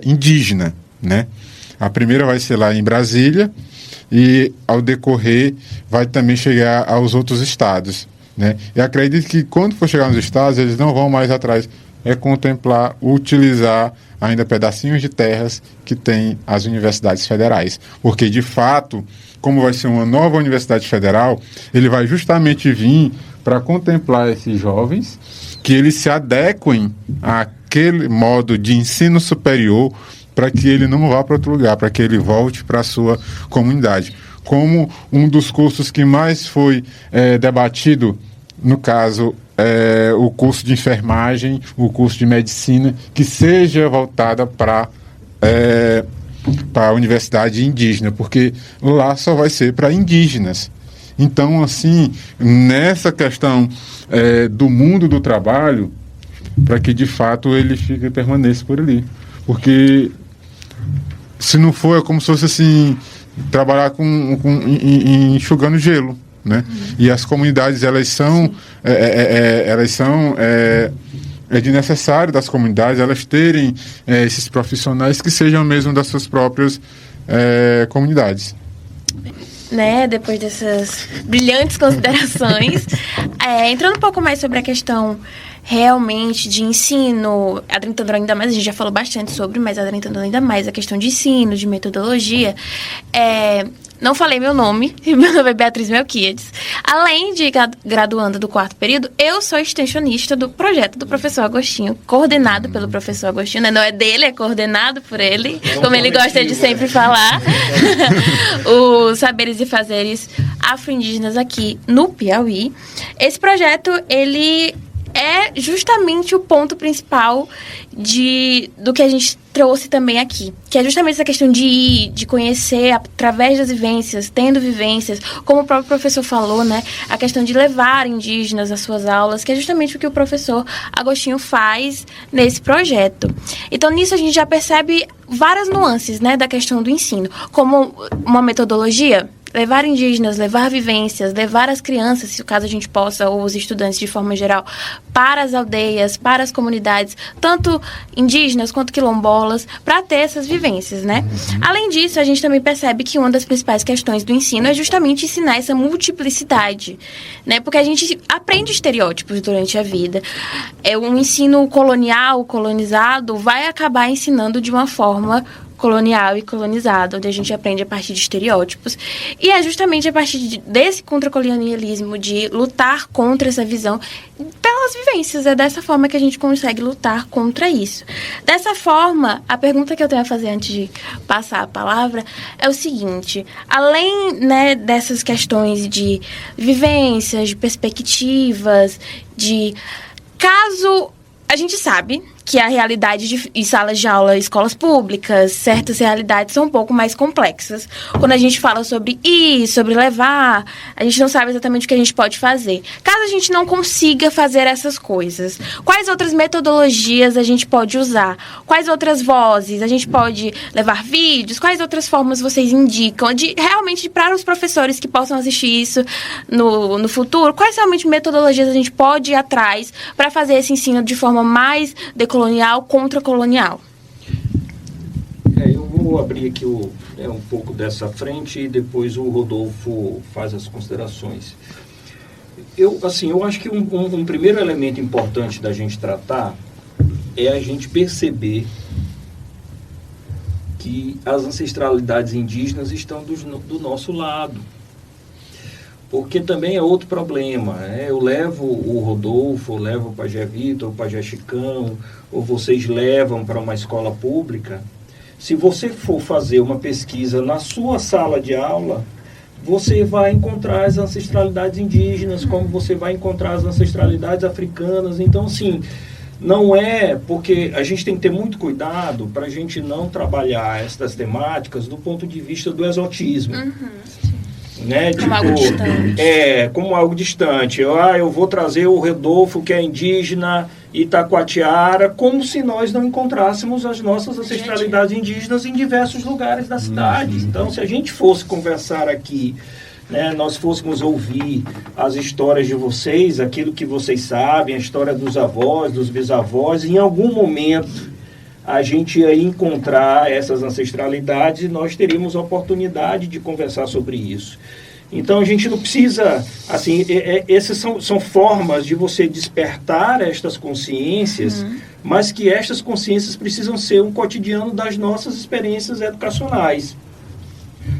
indígena, né? A primeira vai ser lá em Brasília e ao decorrer vai também chegar aos outros estados, né? E acredito que quando for chegar nos estados, eles não vão mais atrás, contemplar, utilizar ainda pedacinhos de terras que tem as universidades federais. Porque, de fato, como vai ser uma nova universidade federal, ele vai justamente vir para contemplar esses jovens, que eles se adequem àquele modo de ensino superior, para que ele não vá para outro lugar, para que ele volte para a sua comunidade. Como um dos cursos que mais foi debatido, no caso, o curso de enfermagem, o curso de medicina, que seja voltada para a universidade indígena, porque lá só vai ser para indígenas. Então, assim, nessa questão do mundo do trabalho, para que de fato ele fique e permaneça por ali. Porque se não for, é como se fosse assim, trabalhar enxugando gelo. Né? E as comunidades, elas são é de necessário das comunidades elas terem esses profissionais que sejam mesmo das suas próprias comunidades. né, depois dessas brilhantes considerações, entrando um pouco mais sobre a questão realmente de ensino, adentrando ainda mais, a gente já falou bastante sobre, mas adentrando ainda mais a questão de ensino, de metodologia, não falei meu nome é Beatriz Melquiades. Além de graduanda do 4º período, eu sou extensionista do projeto do professor Agostinho, coordenado pelo professor Agostinho, né? Não é dele, é coordenado por ele, como ele gosta de sempre falar. Os saberes e fazeres afro-indígenas aqui no Piauí. Esse projeto, ele é justamente o ponto principal do que a gente trouxe também aqui, que é justamente essa questão de ir, de conhecer através das vivências, tendo vivências, como o próprio professor falou, né, a questão de levar indígenas às suas aulas, que é justamente o que o professor Agostinho faz nesse projeto. Então, nisso a gente já percebe várias nuances, né, da questão do ensino, como uma metodologia, levar indígenas, levar vivências, levar as crianças, se o caso a gente possa, ou os estudantes de forma geral, para as aldeias, para as comunidades, tanto indígenas quanto quilombolas, para ter essas vivências, né? Além disso, a gente também percebe que uma das principais questões do ensino é justamente ensinar essa multiplicidade, né? Porque a gente aprende estereótipos durante a vida. Um ensino colonial, colonizado, vai acabar ensinando de uma forma colonial e colonizado, onde a gente aprende a partir de estereótipos. E é justamente a partir desse contracolonialismo, de lutar contra essa visão, pelas vivências. É dessa forma que a gente consegue lutar contra isso. Dessa forma, a pergunta que eu tenho a fazer antes de passar a palavra é o seguinte: além, né, dessas questões de vivências, de perspectivas, de caso a gente sabe que a realidade de salas de aula em escolas públicas, certas realidades são um pouco mais complexas. Quando a gente fala sobre ir, sobre levar, a gente não sabe exatamente o que a gente pode fazer. Caso a gente não consiga fazer essas coisas, quais outras metodologias a gente pode usar? Quais outras vozes? A gente pode levar vídeos? Quais outras formas vocês indicam? Realmente, para os professores que possam assistir isso no futuro, quais realmente metodologias a gente pode ir atrás para fazer esse ensino de forma mais decolonial, contra-colonial? Eu vou abrir aqui um pouco dessa frente e depois o Rodolfo faz as considerações. Eu acho que um primeiro elemento importante da gente tratar é a gente perceber que as ancestralidades indígenas estão do nosso lado. Porque também é outro problema, né? Eu levo o Rodolfo, eu levo o Pajé Vitor, o Pajé Chicão, ou vocês levam para uma escola pública. Se você for fazer uma pesquisa na sua sala de aula, você vai encontrar as ancestralidades indígenas, como você vai encontrar as ancestralidades africanas. Então, assim, não é porque a gente tem que ter muito cuidado para a gente não trabalhar essas temáticas do ponto de vista do exotismo. Né? Como algo distante. Como algo distante. Eu vou trazer o Rodolfo, que é indígena, Itacoatiara, como se nós não encontrássemos as nossas ancestralidades indígenas em diversos lugares da cidade. Então, se a gente fosse conversar aqui, né, nós fôssemos ouvir as histórias de vocês, aquilo que vocês sabem, a história dos avós, dos bisavós, em algum momento a gente ia encontrar essas ancestralidades e nós teríamos a oportunidade de conversar sobre isso. Então, a gente não precisa, assim, essas são formas de você despertar estas consciências, mas que estas consciências precisam ser um cotidiano das nossas experiências educacionais.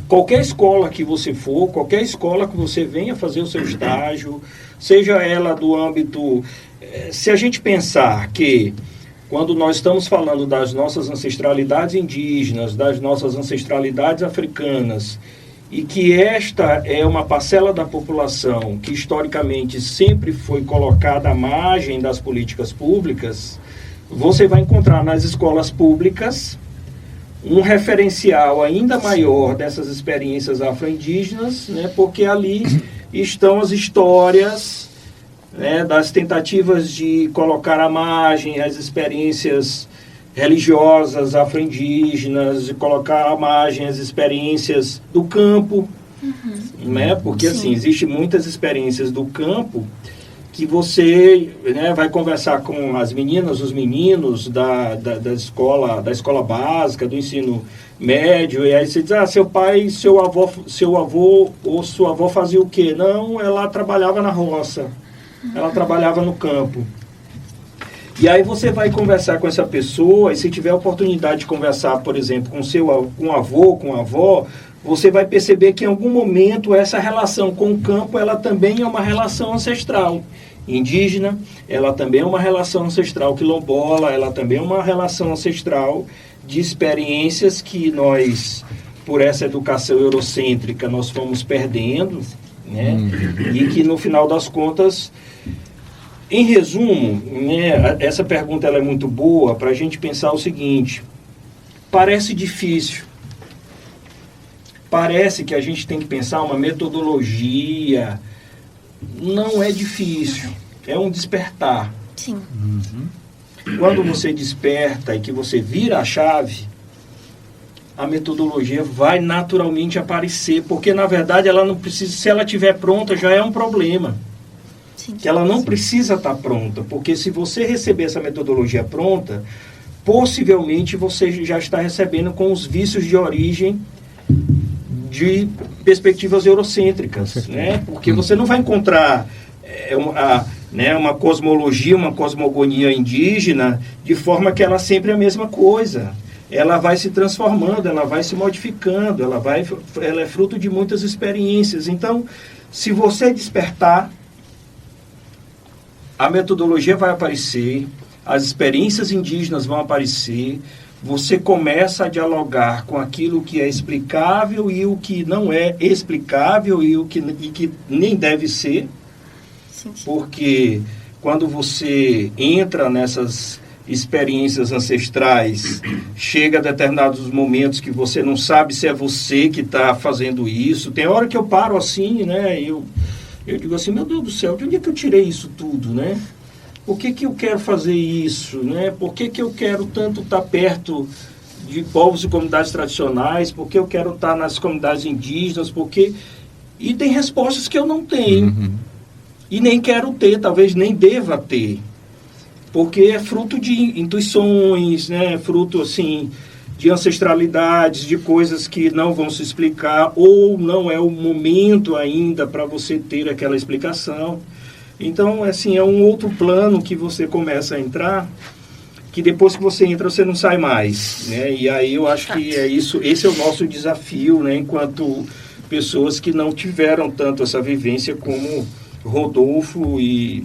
Qualquer escola que você for, qualquer escola que você venha fazer o seu estágio, seja ela do âmbito... Se a gente pensar que quando nós estamos falando das nossas ancestralidades indígenas, das nossas ancestralidades africanas, e que esta é uma parcela da população que historicamente sempre foi colocada à margem das políticas públicas, você vai encontrar nas escolas públicas um referencial ainda maior dessas experiências afro-indígenas, né, porque ali estão as histórias, né, das tentativas de colocar à margem as experiências religiosas afro-indígenas, de colocar à margem as experiências do campo, né, porque assim, existem muitas experiências do campo que você, né, vai conversar com as meninas, os meninos da escola básica, do ensino médio, e aí você diz, seu pai, seu avô ou sua avó fazia o quê? Não, ela trabalhava na roça, ela trabalhava no campo. E aí você vai conversar com essa pessoa, e se tiver a oportunidade de conversar, por exemplo, com o avô, com a avó, você vai perceber que em algum momento essa relação com o campo, ela também é uma relação ancestral indígena, ela também é uma relação ancestral quilombola, ela também é uma relação ancestral de experiências que nós, por essa educação eurocêntrica, nós fomos perdendo, né? E que no final das contas, em resumo, né, essa pergunta ela é muito boa para a gente pensar o seguinte: parece difícil, parece que a gente tem que pensar uma metodologia. Não é difícil, é um despertar. Sim. Quando você desperta e que você vira a chave, a metodologia vai naturalmente aparecer, porque na verdade ela não precisa, se ela estiver pronta já é um problema. Sim. Que ela não precisa estar pronta, porque se você receber essa metodologia pronta, possivelmente você já está recebendo com os vícios de origem de perspectivas eurocêntricas, né? Porque você não vai encontrar uma cosmologia, uma cosmogonia indígena de forma que ela sempre é a mesma coisa. Ela vai se transformando, ela vai se modificando, ela é fruto de muitas experiências. Então, se você despertar, a metodologia vai aparecer, as experiências indígenas vão aparecer, você começa a dialogar com aquilo que é explicável e o que não é explicável e que nem deve ser. Sim. Porque quando você entra nessas experiências ancestrais, chega a determinados momentos que você não sabe se é você que está fazendo isso. Tem hora que eu paro assim, né? Eu digo assim, meu Deus do céu, de onde é que eu tirei isso tudo, né? Por que eu quero fazer isso, né? Por que eu quero tanto estar perto de povos e comunidades tradicionais? Por que eu quero estar nas comunidades indígenas? E tem respostas que eu não tenho. E nem quero ter, talvez nem deva ter. Porque é fruto de intuições, né? Fruto, assim, de ancestralidades, de coisas que não vão se explicar, ou não é o momento ainda para você ter aquela explicação. Então, assim, é um outro plano que você começa a entrar, que depois que você entra, você não sai mais, né? E aí eu acho que é isso, esse é o nosso desafio, né? Enquanto pessoas que não tiveram tanto essa vivência como Rodolfo, e,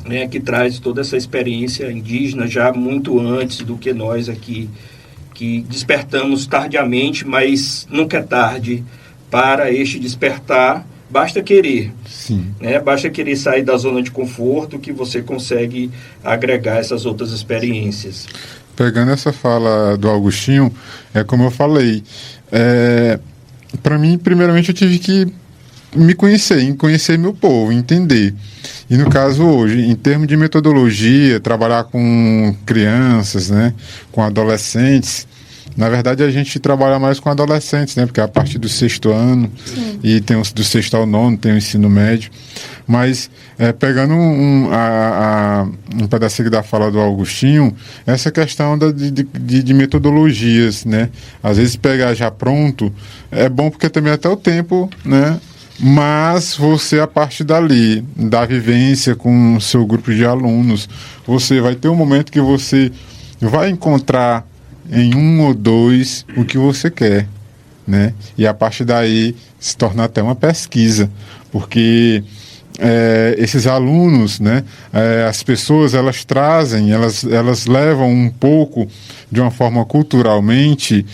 né, que traz toda essa experiência indígena já muito antes do que nós aqui, que despertamos tardiamente, mas nunca é tarde para este despertar. Basta querer. Sim. Né? Basta querer sair da zona de conforto que você consegue agregar essas outras experiências. Pegando essa fala do Augustinho, é como eu falei, para mim, primeiramente, eu tive que me conhecer meu povo, entender. E no caso hoje, em termos de metodologia, trabalhar com crianças, né, com adolescentes, na verdade a gente trabalha mais com adolescentes, né, porque é a partir do 6º ano. Sim. E tem do 6º ao 9º, tem o ensino médio. Mas pegando um pedacinho da fala do Augustinho, essa questão de metodologias, né? Às vezes pegar já pronto é bom porque também até o tempo, né? Mas você, a partir dali, da vivência com o seu grupo de alunos, você vai ter um momento que você vai encontrar em um ou dois o que você quer, né? E a partir daí se torna até uma pesquisa, porque esses alunos, né? As pessoas, elas trazem, elas levam um pouco, de uma forma culturalmente,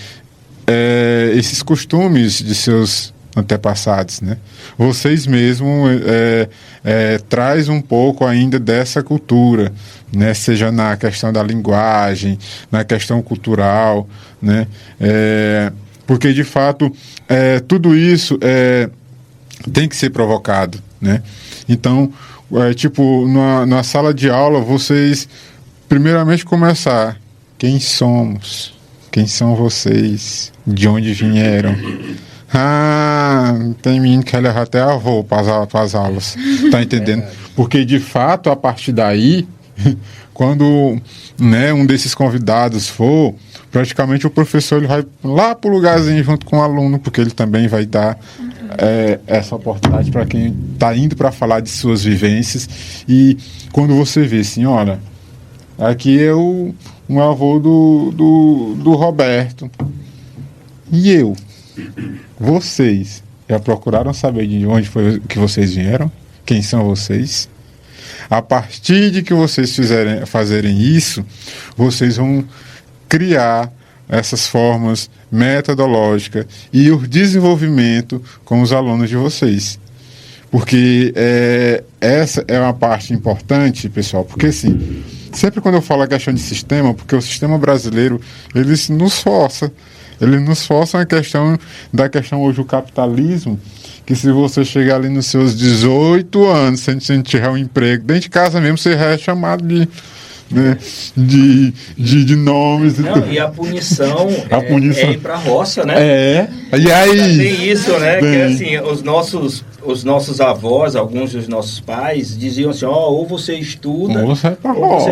esses costumes de seus antepassados, né? Vocês mesmos traz um pouco ainda dessa cultura, né? Seja na questão da linguagem, na questão cultural, né? Porque de fato tudo isso tem que ser provocado, né? Então, na sala de aula, vocês primeiramente começar: quem somos? Quem são vocês? De onde vieram? Tem menino que levar até avô para as aulas. Tá entendendo? Porque, de fato, a partir daí, quando, né, um desses convidados for, praticamente o professor ele vai lá para o lugarzinho junto com o aluno, porque ele também vai dar essa oportunidade para quem está indo para falar de suas vivências. E quando você vê assim, olha, aqui é um avô do Roberto, e vocês já procuraram saber de onde foi que vocês vieram? Quem são vocês? A partir de que vocês fazerem isso, vocês vão criar essas formas metodológicas e o desenvolvimento com os alunos de vocês. Porque essa é uma parte importante, pessoal, porque assim, sempre quando eu falo a questão de sistema, porque o sistema brasileiro, ele nos força a questão hoje do capitalismo, que se você chegar ali nos seus 18 anos, se não tiver um emprego, dentro de casa mesmo, você é chamado de nomes. Não, e a punição é ir pra roça, né? E aí? Tem isso, né? Que assim, os nossos avós, alguns dos nossos pais, diziam assim, ou você estuda, ou você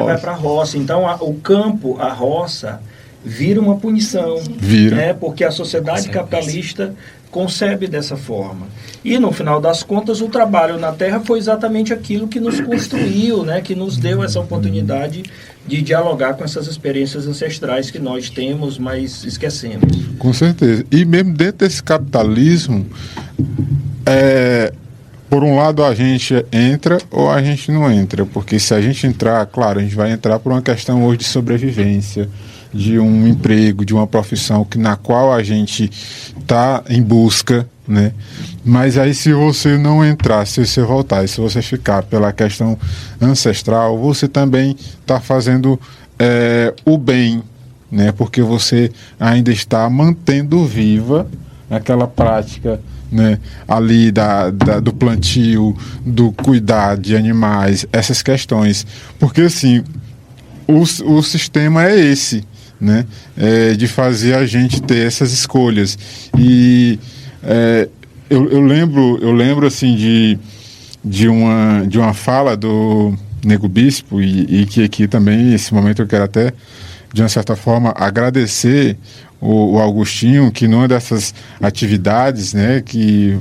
vai pra roça. Então, o campo, a roça, vira uma punição. Né? Porque a sociedade capitalista concebe dessa forma. E, no final das contas, o trabalho na terra foi exatamente aquilo que nos construiu, né? Que nos deu essa oportunidade de dialogar com essas experiências ancestrais que nós temos, mas esquecemos. Com certeza. E mesmo dentro desse capitalismo, por um lado a gente entra ou a gente não entra. Porque se a gente entrar, claro, a gente vai entrar por uma questão hoje de sobrevivência, de um emprego, de uma profissão na qual a gente está em busca, né? Mas aí se você não entrar, se você voltar, e se você ficar pela questão ancestral, você também está fazendo o bem, né? Porque você ainda está mantendo viva aquela prática, né? Ali do plantio, do cuidar de animais, essas questões. Porque assim, o sistema é esse, né? De fazer a gente ter essas escolhas. E eu lembro assim de uma fala do Nego Bispo, e que aqui também, nesse momento, eu quero até, de uma certa forma, agradecer o Augustinho, que numa dessas atividades, né, que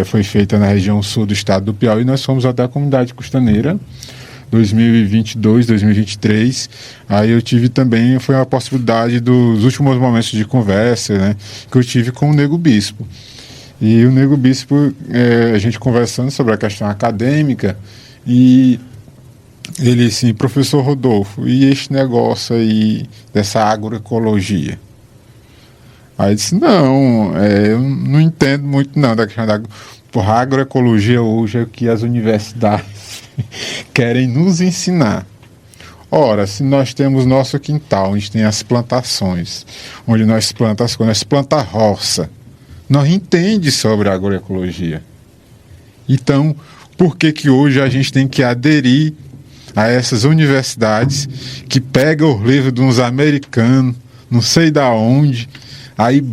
foi feita na região sul do estado do Piauí, nós fomos até a comunidade costaneira, 2022, 2023, aí eu tive também, foi a possibilidade dos últimos momentos de conversa, né, que eu tive com o Nego Bispo. E o Nego Bispo, a gente conversando sobre a questão acadêmica, e ele assim, professor Rodolfo, e este negócio aí dessa agroecologia? Aí eu disse, não, eu não entendo muito não da questão da agroecologia hoje, é o que as universidades querem nos ensinar. Ora, se nós temos nosso quintal, onde tem as plantações, onde nós plantamos as coisas, nós plantamos a roça, nós entendemos sobre a agroecologia. Então, por que hoje a gente tem que aderir a essas universidades que pegam os livros de uns americanos, não sei da onde, aí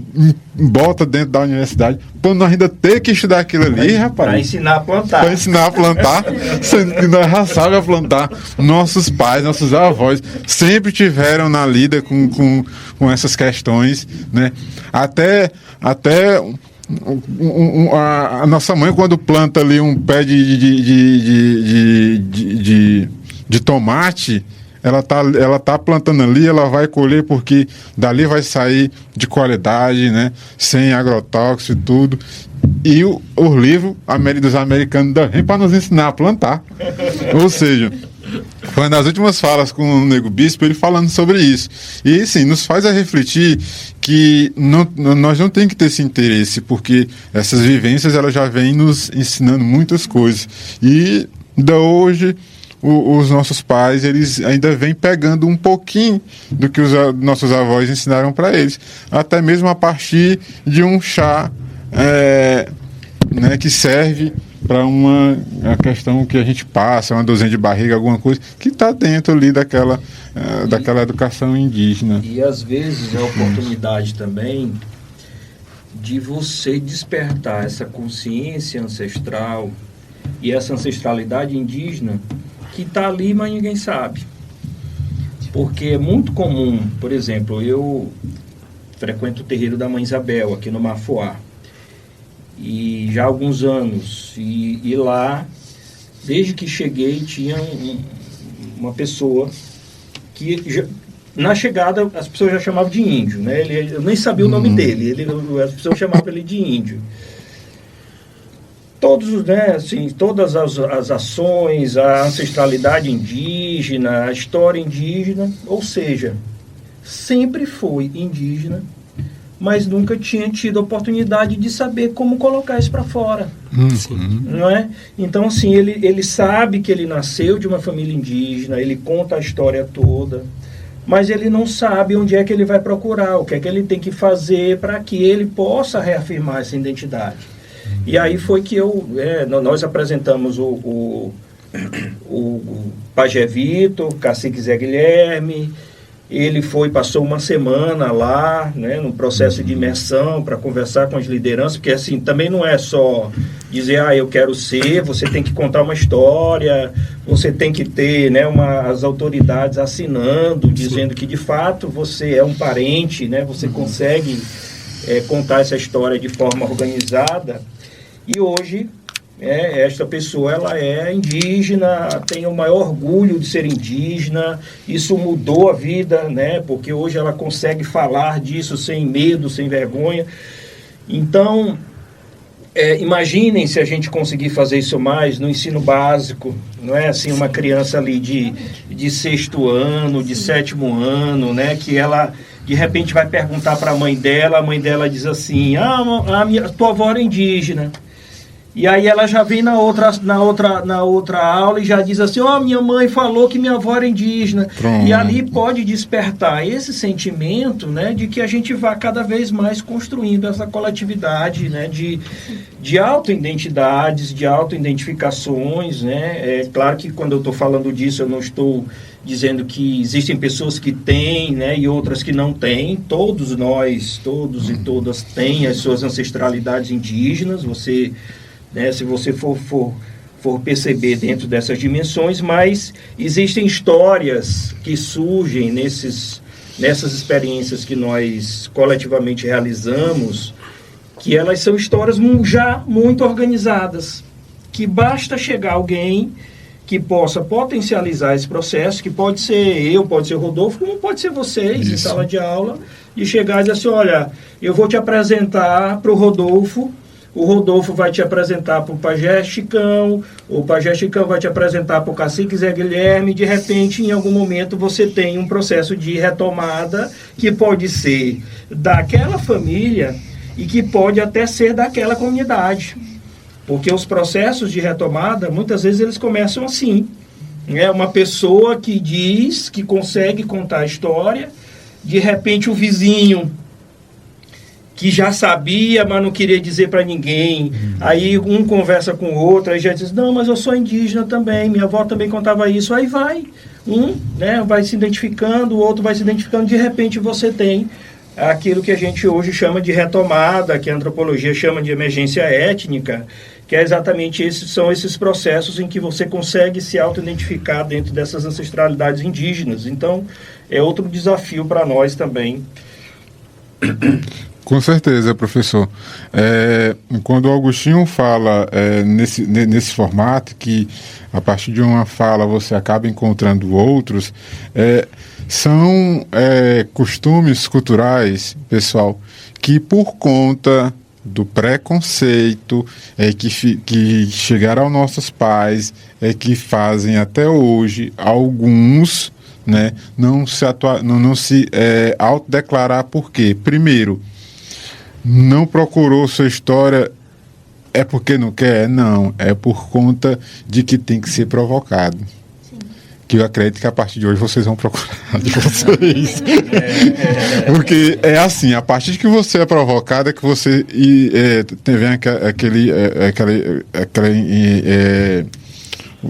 bota dentro da universidade, para nós ainda ter que estudar aquilo ali, rapaz. Para ensinar a plantar. Para ensinar a plantar, sendo que nós já sabemos plantar. Nossos pais, nossos avós sempre tiveram na lida com essas questões, né? Até a nossa mãe, quando planta ali um pé de tomate, ela tá plantando ali, ela vai colher, porque dali vai sair de qualidade, né? Sem agrotóxico e tudo. E o livro dos americanos vem para nos ensinar a plantar. Ou seja, foi nas últimas falas com o Nego Bispo, ele falando sobre isso. E sim, nos faz a refletir que nós não temos que ter esse interesse, porque essas vivências elas já vêm nos ensinando muitas coisas. E da hoje os nossos pais, eles ainda vêm pegando um pouquinho do que os nossos avós ensinaram para eles. Até mesmo a partir de um chá né, que serve para uma questão que a gente passa, uma dorzinha de barriga, alguma coisa, que está dentro ali daquela educação indígena. E às vezes é a oportunidade também de você despertar essa consciência ancestral e essa ancestralidade indígena que está ali, mas ninguém sabe. Porque é muito comum, por exemplo, eu frequento o terreiro da Mãe Isabel, aqui no Mafuá, e já há alguns anos, e lá, desde que cheguei, tinha uma pessoa que, na chegada, as pessoas já chamavam de índio, né? Eu nem sabia o nome dele, as pessoas chamavam ele de índio. Todas as ações, a ancestralidade indígena, a história indígena, ou seja, sempre foi indígena, mas nunca tinha tido a oportunidade de saber como colocar isso para fora. Não é? Então, assim, ele sabe que ele nasceu de uma família indígena, ele conta a história toda, mas ele não sabe onde é que ele vai procurar, o que é que ele tem que fazer para que ele possa reafirmar essa identidade. E aí foi que nós apresentamos o Pajé Vitor, o Cacique Zé Guilherme. Ele passou uma semana lá, né, num processo de imersão para conversar com as lideranças, porque assim, também não é só dizer, eu quero ser, você tem que contar uma história, você tem que ter, né, as autoridades assinando, dizendo que de fato você é um parente, né, você consegue contar essa história de forma organizada. E hoje, esta pessoa ela é indígena, tem o maior orgulho de ser indígena, isso mudou a vida, né? Porque hoje ela consegue falar disso sem medo, sem vergonha. Então, imaginem se a gente conseguir fazer isso mais no ensino básico, não é assim, uma criança ali de 6º ano, de 7º ano, né? Que ela de repente vai perguntar para a mãe dela diz assim, tua avó era indígena. E aí ela já vem na outra aula e já diz assim, minha mãe falou que minha avó era indígena. Pronto. E ali pode despertar esse sentimento, né, de que a gente vá cada vez mais construindo essa coletividade, né, de autoidentidades, de autoidentificações, né. É claro que quando eu estou falando disso, eu não estou dizendo que existem pessoas que têm, né, e outras que não têm. Todos nós, todos e todas têm as suas ancestralidades indígenas. Você... se você for perceber dentro dessas dimensões, mas existem histórias que surgem nessas experiências que nós coletivamente realizamos, que elas são histórias já muito organizadas, que basta chegar alguém que possa potencializar esse processo, que pode ser eu, pode ser o Rodolfo, como pode ser vocês, em sala de aula, de chegar e dizer assim, olha, eu vou te apresentar para o Rodolfo vai te apresentar para o Pajé Chicão, o Pajé Chicão vai te apresentar para o Cacique Zé Guilherme, de repente, em algum momento, você tem um processo de retomada que pode ser daquela família e que pode até ser daquela comunidade. Porque os processos de retomada, muitas vezes, eles começam assim. Uma pessoa que diz que consegue contar a história, de repente o vizinho que já sabia, mas não queria dizer para ninguém. Aí um conversa com o outro, aí já diz, não, mas eu sou indígena também, minha avó também contava isso. Aí vai, vai se identificando, o outro vai se identificando, de repente você tem aquilo que a gente hoje chama de retomada, que a antropologia chama de emergência étnica, que é exatamente são esses processos em que você consegue se auto-identificar dentro dessas ancestralidades indígenas. Então, é outro desafio para nós também. Com certeza, professor. Quando o Augustinho fala nesse formato, que a partir de uma fala você acaba encontrando outros, são costumes culturais, pessoal, que por conta do preconceito que chegaram aos nossos pais, que fazem até hoje alguns, né, não se autodeclarar. Por quê? Primeiro, não procurou sua história, é porque não quer? Não, é por conta de que tem que ser provocado. Sim. Que eu acredito que a partir de hoje vocês vão procurar de vocês. Porque é assim, a partir de que você é provocado é que você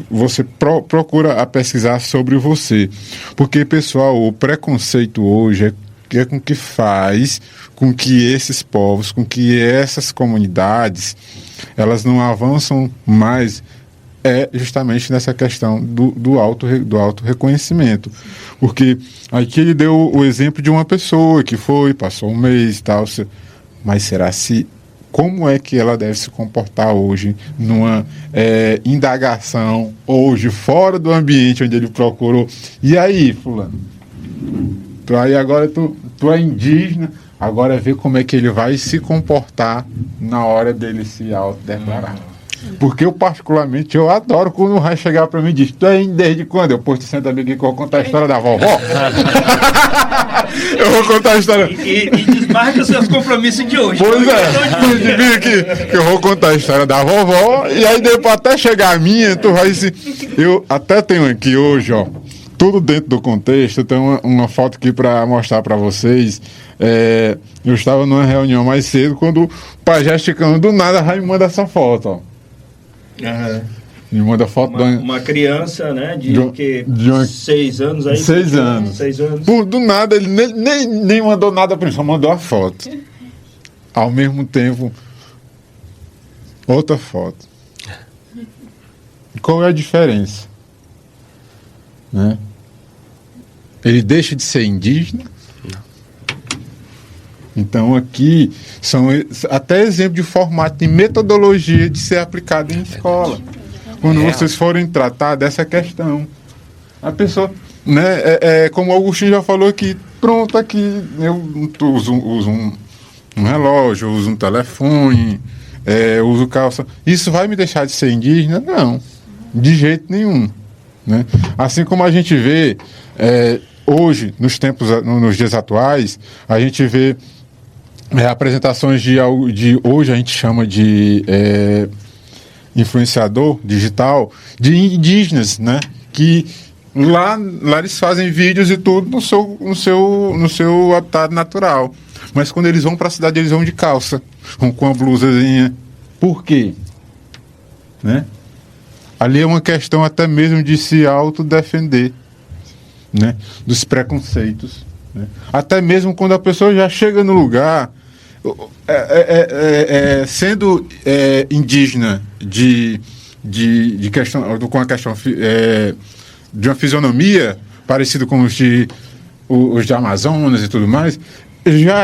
você procura a pesquisar sobre você. Porque, pessoal, o preconceito hoje é com que faz com que esses povos, com que essas comunidades, elas não avançam mais é justamente nessa questão do auto-reconhecimento. Porque aqui ele deu o exemplo de uma pessoa que passou um mês e tal, mas como é que ela deve se comportar hoje numa indagação, hoje, fora do ambiente onde ele procurou? E aí, fulano? Agora tu é indígena, agora vê como é que ele vai se comportar na hora dele se autodeclarar. Porque eu, particularmente, eu adoro quando vai chegar pra mim e diz: tu é desde quando? Eu posto, senta aqui que eu vou contar a história da vovó. Eu vou contar a história. E desmarca seus compromissos de hoje. Pois é, que eu vou contar a história da vovó, e aí depois até chegar a minha, tu vai se. Eu até tenho aqui hoje, ó, tudo dentro do contexto. Tem uma foto aqui para mostrar para vocês. Eu estava numa reunião mais cedo, quando o pajé chicano do nada vai me manda essa foto, ó. Uhum. Me manda foto uma criança, né? De 6 anos aí. 6 anos. 6 anos. Do nada, ele nem mandou nada para mim, só mandou a foto. Ao mesmo tempo, outra foto. Qual é a diferença? Né? Ele deixa de ser indígena? Então aqui são até exemplo de formato de metodologia de ser aplicado em escola. Quando vocês forem tratar dessa questão, a pessoa, né, como o Augustinho já falou aqui, pronto, aqui eu uso um relógio, uso um telefone, uso calça. Isso vai me deixar de ser indígena? Não, de jeito nenhum. Né? Assim como a gente vê hoje, nos dias atuais, a gente vê apresentações de hoje a gente chama de influenciador digital, de indígenas, né? Que lá eles fazem vídeos e tudo no seu habitat natural. Mas quando eles vão para a cidade, eles vão de calça, vão com a blusazinha. Por quê? Né? Ali é uma questão até mesmo de se autodefender, né? Dos preconceitos. Né? Até mesmo quando a pessoa já chega no lugar, sendo indígena de questão, com a questão de uma fisionomia parecida com os de Amazonas e tudo mais, já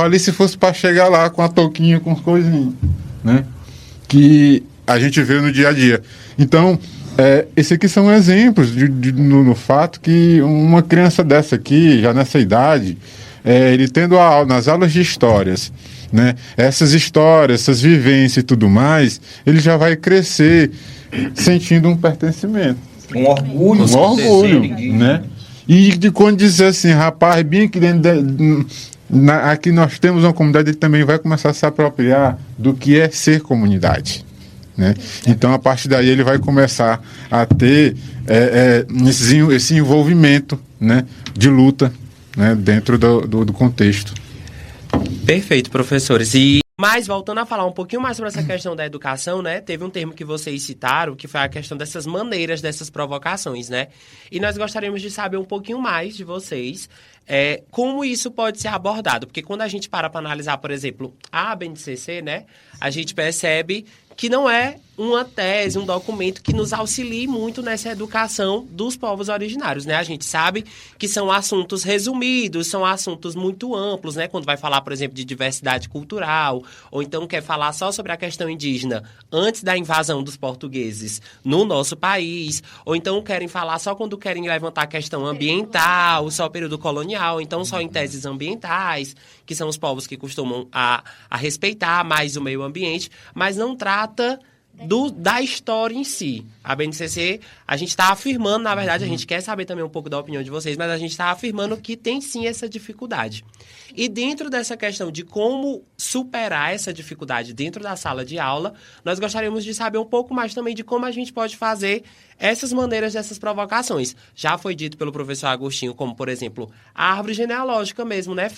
ali se fosse para chegar lá com a touquinha, com as coisinhas, né? Que a gente vê no dia a dia. Então, esses aqui são exemplos no fato que uma criança dessa aqui, já nessa idade, ele tendo nas aulas de histórias, né, essas histórias, essas vivências e tudo mais, ele já vai crescer sentindo um pertencimento. Um orgulho. Um orgulho, né? E de quando dizer assim, rapaz, bem aqui dentro aqui nós temos uma comunidade, ele também vai começar a se apropriar do que é ser comunidade. Né? Então, a partir daí, ele vai começar a ter esse envolvimento, né, de luta, né, dentro do contexto. Perfeito, professores. Mas, voltando a falar um pouquinho mais sobre essa questão da educação, né? Teve um termo que vocês citaram, que foi a questão dessas maneiras, dessas provocações, né? E nós gostaríamos de saber um pouquinho mais de vocês, como isso pode ser abordado. Porque quando a gente para analisar, por exemplo, a BNCC, né? A gente percebe que não é uma tese, um documento que nos auxilie muito nessa educação dos povos originários, né? A gente sabe que são assuntos resumidos, são assuntos muito amplos, né? Quando vai falar, por exemplo, de diversidade cultural, ou então quer falar só sobre a questão indígena antes da invasão dos portugueses no nosso país, ou então querem falar só quando querem levantar a questão ambiental, só período colonial, então só em teses ambientais, que são os povos que costumam a respeitar mais o meio ambiente, mas não trata da história em si. A BNCC, a gente está afirmando, na verdade, a gente quer saber também um pouco da opinião de vocês, mas a gente está afirmando que tem sim essa dificuldade. E dentro dessa questão de como superar essa dificuldade dentro da sala de aula, nós gostaríamos de saber um pouco mais também de como a gente pode fazer essas maneiras dessas provocações. Já foi dito pelo professor Agostinho, como, por exemplo, a árvore genealógica mesmo, né?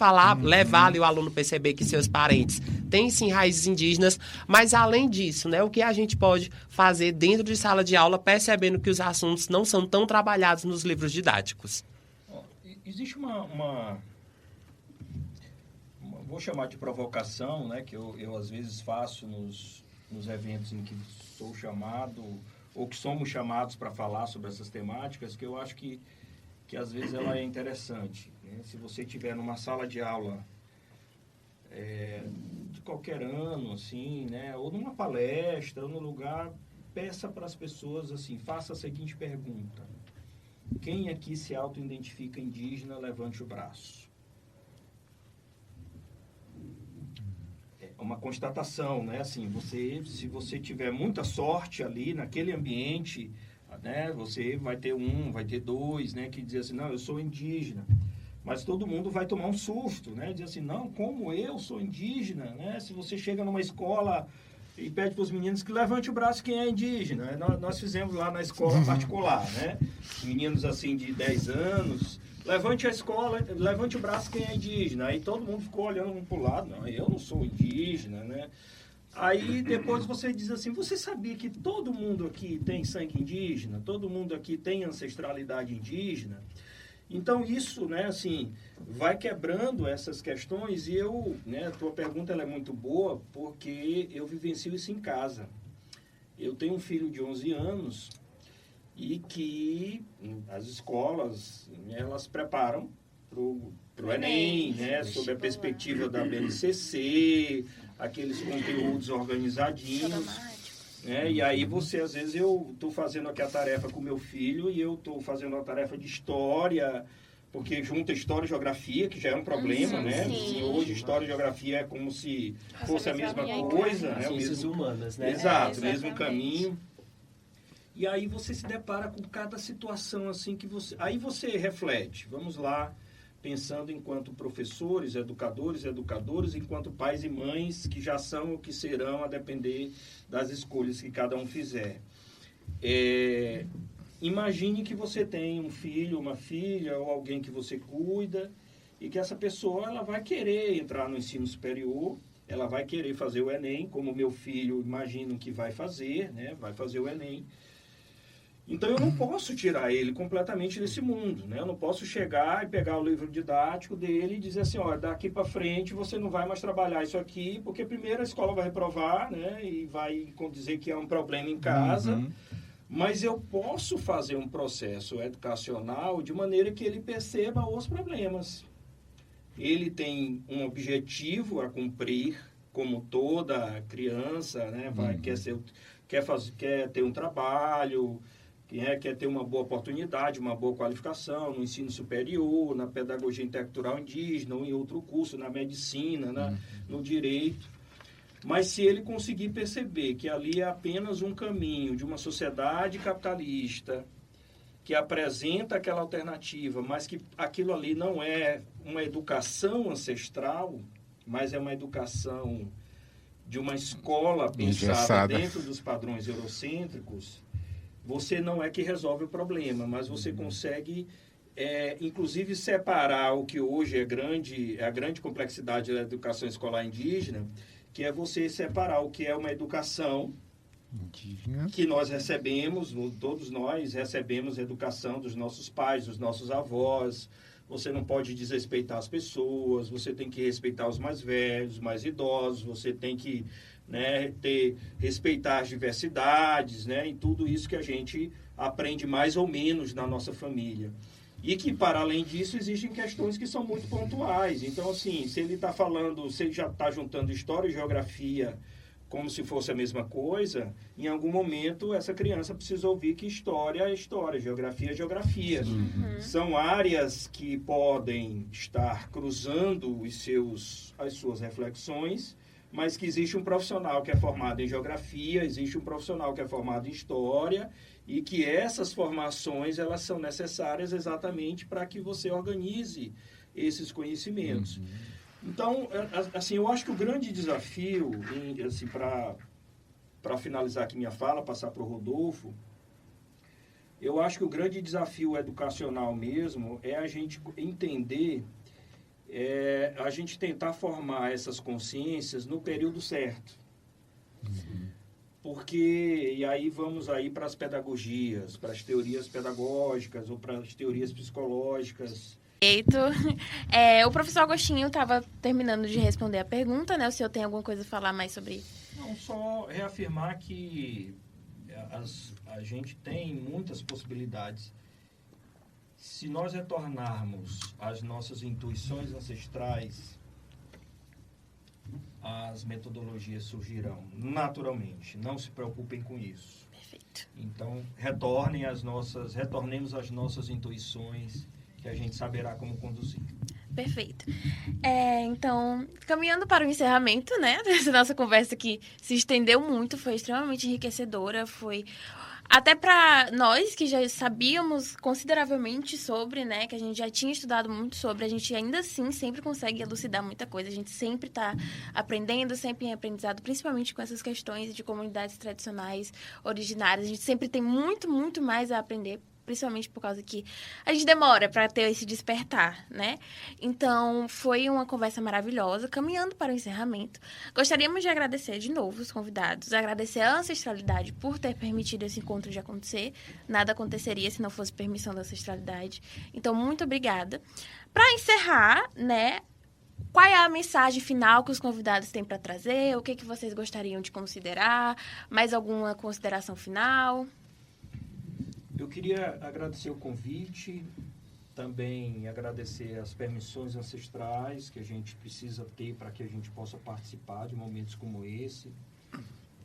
Levar ali o aluno perceber que seus parentes têm sim raízes indígenas, mas além disso, né? O que a gente pode fazer dentro de sala de aula, percebendo que os assuntos não são tão trabalhados nos livros didáticos? Existe vou chamar de provocação, né, que eu às vezes faço nos eventos em que sou chamado ou que somos chamados para falar sobre essas temáticas, que eu acho que às vezes ela é interessante, né? Se você tiver numa sala de aula de qualquer ano, assim, né? Ou numa palestra, ou num lugar, peça para as pessoas, assim, faça a seguinte pergunta: quem aqui se auto-identifica indígena, levante o braço. É uma constatação, né? Assim, se você tiver muita sorte ali naquele ambiente, né? Você vai ter vai ter dois, né? Que diz assim, não, eu sou indígena. Mas todo mundo vai tomar um susto, né? Diz assim, não, como eu sou indígena, né? Se você chega numa escola e pede para os meninos que levante o braço quem é indígena. Nós fizemos lá na escola particular, né? Meninos assim de 10 anos, levante o braço quem é indígena. Aí todo mundo ficou olhando um para o lado, não, eu não sou indígena, né? Aí depois você diz assim, você sabia que todo mundo aqui tem sangue indígena? Todo mundo aqui tem ancestralidade indígena? Então isso, né, assim, vai quebrando essas questões e a tua pergunta ela é muito boa porque eu vivencio isso em casa. Eu tenho um filho de 11 anos e que as escolas, elas preparam para o Enem, né, sob a perspectiva da BNCC, aqueles conteúdos organizadinhos. E aí às vezes eu estou fazendo aqui a tarefa com meu filho e eu estou fazendo a tarefa de história, porque junta história e geografia, que já é um problema, né? E hoje história e geografia é como se fosse a mesma coisa, né? Ciências humanas, né? Exato, mesmo caminho. E aí você se depara com cada situação assim que você... Aí você reflete, vamos lá, pensando enquanto professores, educadores, enquanto pais e mães que já são o que serão a depender das escolhas que cada um fizer. Imagine que você tem um filho, uma filha ou alguém que você cuida e que essa pessoa ela vai querer entrar no ensino superior, ela vai querer fazer o Enem, como meu filho imagino que vai fazer, né? Vai fazer o Enem. Então eu não posso tirar ele completamente desse mundo, né? Eu não posso chegar e pegar o livro didático dele e dizer assim, olha, daqui para frente você não vai mais trabalhar isso aqui, porque primeiro a escola vai reprovar, né? E vai dizer que é um problema em casa. Mas eu posso fazer um processo educacional de maneira que ele perceba os problemas. Ele tem um objetivo a cumprir, como toda criança, né? Quer ter um trabalho, quer ter uma boa oportunidade, uma boa qualificação no ensino superior, na pedagogia intercultural indígena, ou em outro curso, na medicina, no direito. Mas se ele conseguir perceber que ali é apenas um caminho de uma sociedade capitalista que apresenta aquela alternativa, mas que aquilo ali não é uma educação ancestral, mas é uma educação de uma escola pensada dentro dos padrões eurocêntricos, você não é que resolve o problema, mas você consegue, inclusive, separar o que hoje é a grande complexidade da educação escolar indígena, que é você separar o que é uma educação indígena, que nós recebemos, todos nós recebemos educação dos nossos pais, dos nossos avós. Você não pode desrespeitar as pessoas, você tem que respeitar os mais velhos, os mais idosos, você tem que, né, respeitar as diversidades, né, e tudo isso que a gente aprende mais ou menos na nossa família. E que, para além disso, existem questões que são muito pontuais. Então, assim, se ele já está juntando história e geografia como se fosse a mesma coisa, em algum momento essa criança precisa ouvir que história é história, geografia é geografia. São áreas que podem estar cruzando as suas reflexões, mas que existe um profissional que é formado em geografia, existe um profissional que é formado em história, e que essas formações elas são necessárias exatamente para que você organize esses conhecimentos. Então, assim, eu acho que o grande desafio, assim, para finalizar aqui minha fala, passar para o Rodolfo, eu acho que o grande desafio educacional mesmo é a gente entender, a gente tentar formar essas consciências no período certo. Porque, e aí vamos aí para as pedagogias, para as teorias pedagógicas ou para as teorias psicológicas. O professor Agostinho estava terminando de responder a pergunta, né? O senhor tem alguma coisa a falar mais sobre isso? Não, só reafirmar que a gente tem muitas possibilidades. Se nós retornarmos às nossas intuições ancestrais, as metodologias surgirão naturalmente. Não se preocupem com isso. Perfeito. Então, retornemos às nossas intuições, que a gente saberá como conduzir. Perfeito. Então, caminhando para o encerramento, né, dessa nossa conversa que se estendeu muito, foi extremamente enriquecedora, foi até para nós que já sabíamos consideravelmente sobre, né, que a gente já tinha estudado muito sobre, a gente ainda assim sempre consegue elucidar muita coisa, a gente sempre está aprendendo, sempre em aprendizado, principalmente com essas questões de comunidades tradicionais, originárias, a gente sempre tem muito, muito mais a aprender, principalmente por causa que a gente demora para ter esse despertar, né? Então, foi uma conversa maravilhosa. Caminhando para o encerramento, gostaríamos de agradecer de novo os convidados, agradecer a ancestralidade por ter permitido esse encontro de acontecer. Nada aconteceria se não fosse permissão da ancestralidade. Então, muito obrigada. Para encerrar, né? Qual é a mensagem final que os convidados têm para trazer? O que vocês gostariam de considerar? Mais alguma consideração final? Eu queria agradecer o convite, também agradecer as permissões ancestrais que a gente precisa ter para que a gente possa participar de momentos como esse.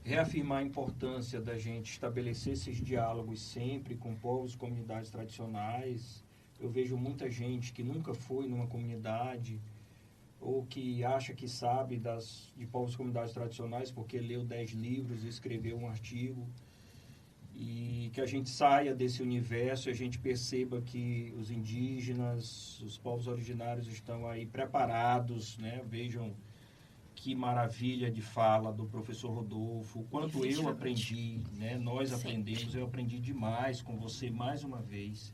Reafirmar a importância da gente estabelecer esses diálogos sempre com povos e comunidades tradicionais. Eu vejo muita gente que nunca foi numa comunidade ou que acha que sabe de povos e comunidades tradicionais porque leu 10 livros e escreveu um artigo. E que a gente saia desse universo e a gente perceba que os indígenas, os povos originários estão aí preparados, né? Vejam que maravilha de fala do professor Rodolfo, o quanto eu aprendi, né? Nós aprendemos, eu aprendi demais com você mais uma vez.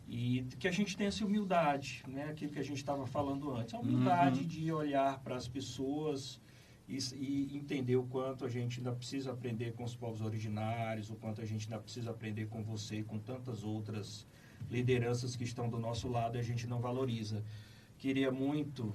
E que a gente tenha essa humildade, né? Aquilo que a gente estava falando antes, a humildade de olhar para as pessoas e entender o quanto a gente ainda precisa aprender com os povos originários, o quanto a gente ainda precisa aprender com você e com tantas outras lideranças que estão do nosso lado e a gente não valoriza. Queria muito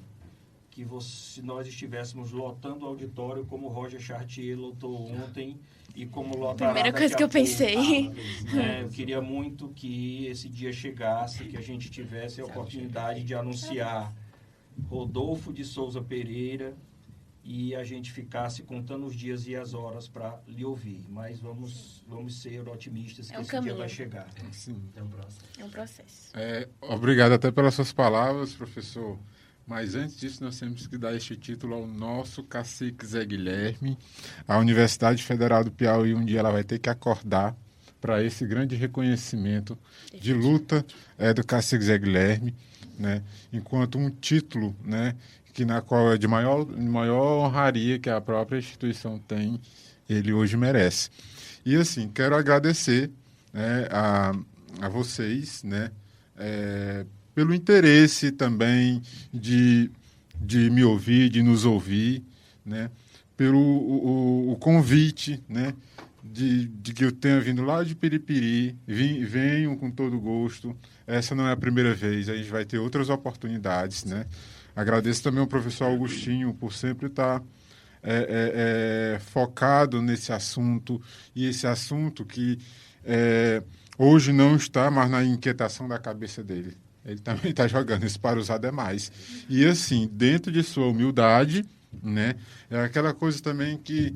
que se nós estivéssemos lotando o auditório como o Roger Chartier lotou ontem e como lotará Primeira coisa que eu pensei. Né? Eu queria muito que esse dia chegasse, que a gente tivesse a oportunidade de anunciar Rodolfo de Souza Pereira e a gente ficasse contando os dias e as horas para lhe ouvir. Mas vamos ser otimistas que esse dia vai chegar. Sim. É um processo. Obrigado até pelas suas palavras, professor. Mas antes disso, nós temos que dar este título ao nosso cacique Zé Guilherme. A Universidade Federal do Piauí, um dia ela vai ter que acordar para esse grande reconhecimento de luta do cacique Zé Guilherme, né? Enquanto um título, né, na qual é de maior honraria que a própria instituição tem, ele hoje merece. E assim, quero agradecer, né, a vocês, né, pelo interesse também de me ouvir, de nos ouvir, né, pelo o convite, né, de que eu tenha vindo lá de Piripiri, venham com todo gosto. Essa não é a primeira vez, a gente vai ter outras oportunidades, né. Agradeço também ao professor Augustinho por sempre estar focado nesse assunto, e esse assunto que hoje não está mais na inquietação da cabeça dele. Ele também está jogando isso para os demais. E assim, dentro de sua humildade, né, é aquela coisa também que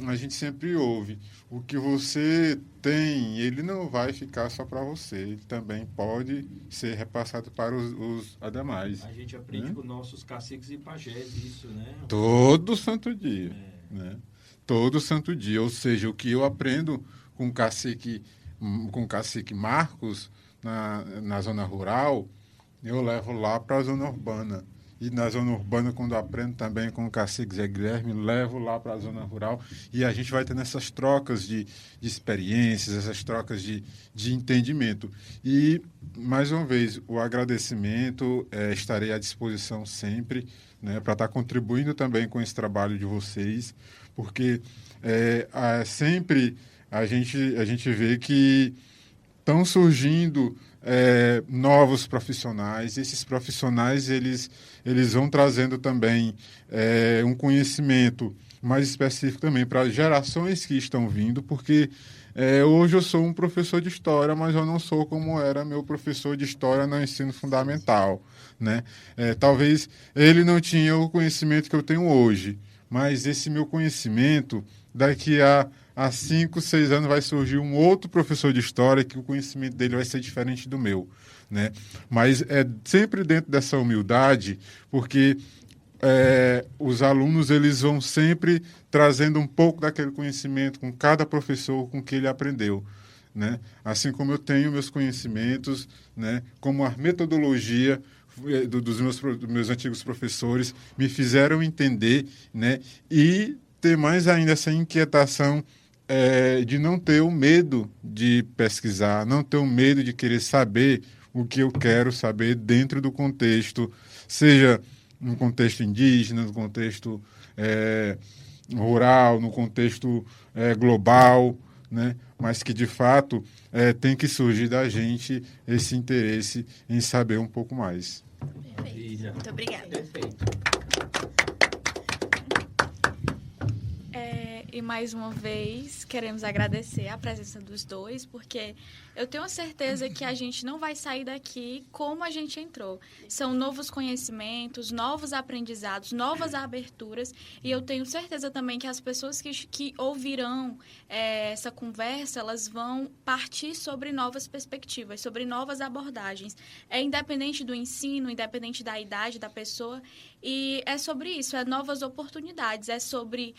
a gente sempre ouve. O que você tem, ele não vai ficar só para você. Ele também pode ser repassado para os demais. A gente aprende com nossos caciques e pajés isso, né? Todo santo dia. Né? Todo santo dia. Ou seja, o que eu aprendo com o cacique Marcos na zona rural, eu levo lá para a zona urbana. E na zona urbana, quando eu aprendo também com o cacique Zé Guilherme, levo lá para a zona rural. E a gente vai tendo essas trocas de experiências, essas trocas de entendimento. E, mais uma vez, o agradecimento, estarei à disposição sempre, né, para estar contribuindo também com esse trabalho de vocês, porque sempre a gente vê que estão surgindo novos profissionais. Esses profissionais eles vão trazendo também um conhecimento mais específico também para gerações que estão vindo, porque hoje eu sou um professor de história, mas eu não sou como era meu professor de história no ensino fundamental, né? Talvez ele não tinha o conhecimento que eu tenho hoje, mas esse meu conhecimento, daqui a 5, 6 anos vai surgir um outro professor de história que o conhecimento dele vai ser diferente do meu, né? Mas é sempre dentro dessa humildade, porque os alunos eles vão sempre trazendo um pouco daquele conhecimento com cada professor com que ele aprendeu, né? Assim como eu tenho meus conhecimentos, né? Como a metodologia dos meus antigos professores me fizeram entender, né? E ter mais ainda essa inquietação de não ter o medo de pesquisar, não ter o medo de querer saber o que eu quero saber dentro do contexto, seja no contexto indígena, no contexto rural, no contexto global, né? Mas que, de fato, tem que surgir da gente esse interesse em saber um pouco mais. Perfeito. Muito obrigada. Perfeito. E mais uma vez, queremos agradecer a presença dos dois, porque eu tenho certeza que a gente não vai sair daqui como a gente entrou. São novos conhecimentos, novos aprendizados, novas aberturas, e eu tenho certeza também que as pessoas que ouvirão essa conversa, elas vão partir sobre novas perspectivas, sobre novas abordagens. Independente do ensino, independente da idade da pessoa, e é sobre isso, novas oportunidades, sobre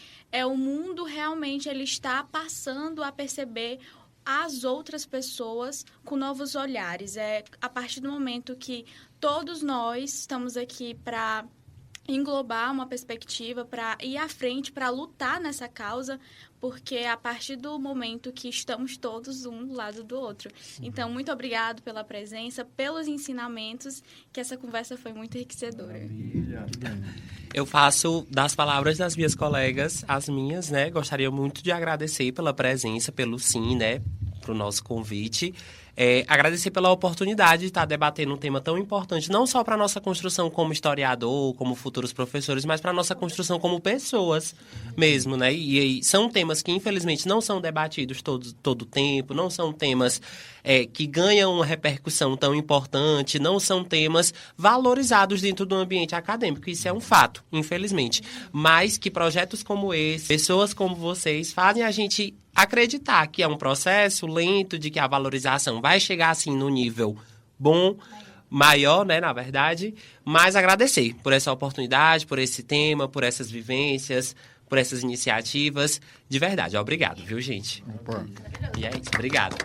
o mundo realmente ele está passando a perceber as outras pessoas com novos olhares. A partir do momento que todos nós estamos aqui para englobar uma perspectiva, para ir à frente, para lutar nessa causa, porque a partir do momento que estamos todos um do lado do outro. Então, muito obrigado pela presença, pelos ensinamentos, que essa conversa foi muito enriquecedora. Maravilha. Eu faço das palavras das minhas colegas as minhas, né? Gostaria muito de agradecer pela presença, pelo sim, né? Pro nosso convite. Agradecer pela oportunidade de estar debatendo um tema tão importante, não só para a nossa construção como historiador, como futuros professores, mas para a nossa construção como pessoas mesmo, né? E são temas que, infelizmente, não são debatidos todo o tempo, não são temas que ganham uma repercussão tão importante, não são temas valorizados dentro do ambiente acadêmico. Isso é um fato, infelizmente. Mas que projetos como esse, pessoas como vocês, fazem a gente acreditar que é um processo lento, de que a valorização vai chegar assim no nível bom, maior, né, na verdade, mas agradecer por essa oportunidade, por esse tema, por essas vivências, por essas iniciativas, de verdade. Obrigado, viu, gente? Opa. E é isso, obrigado.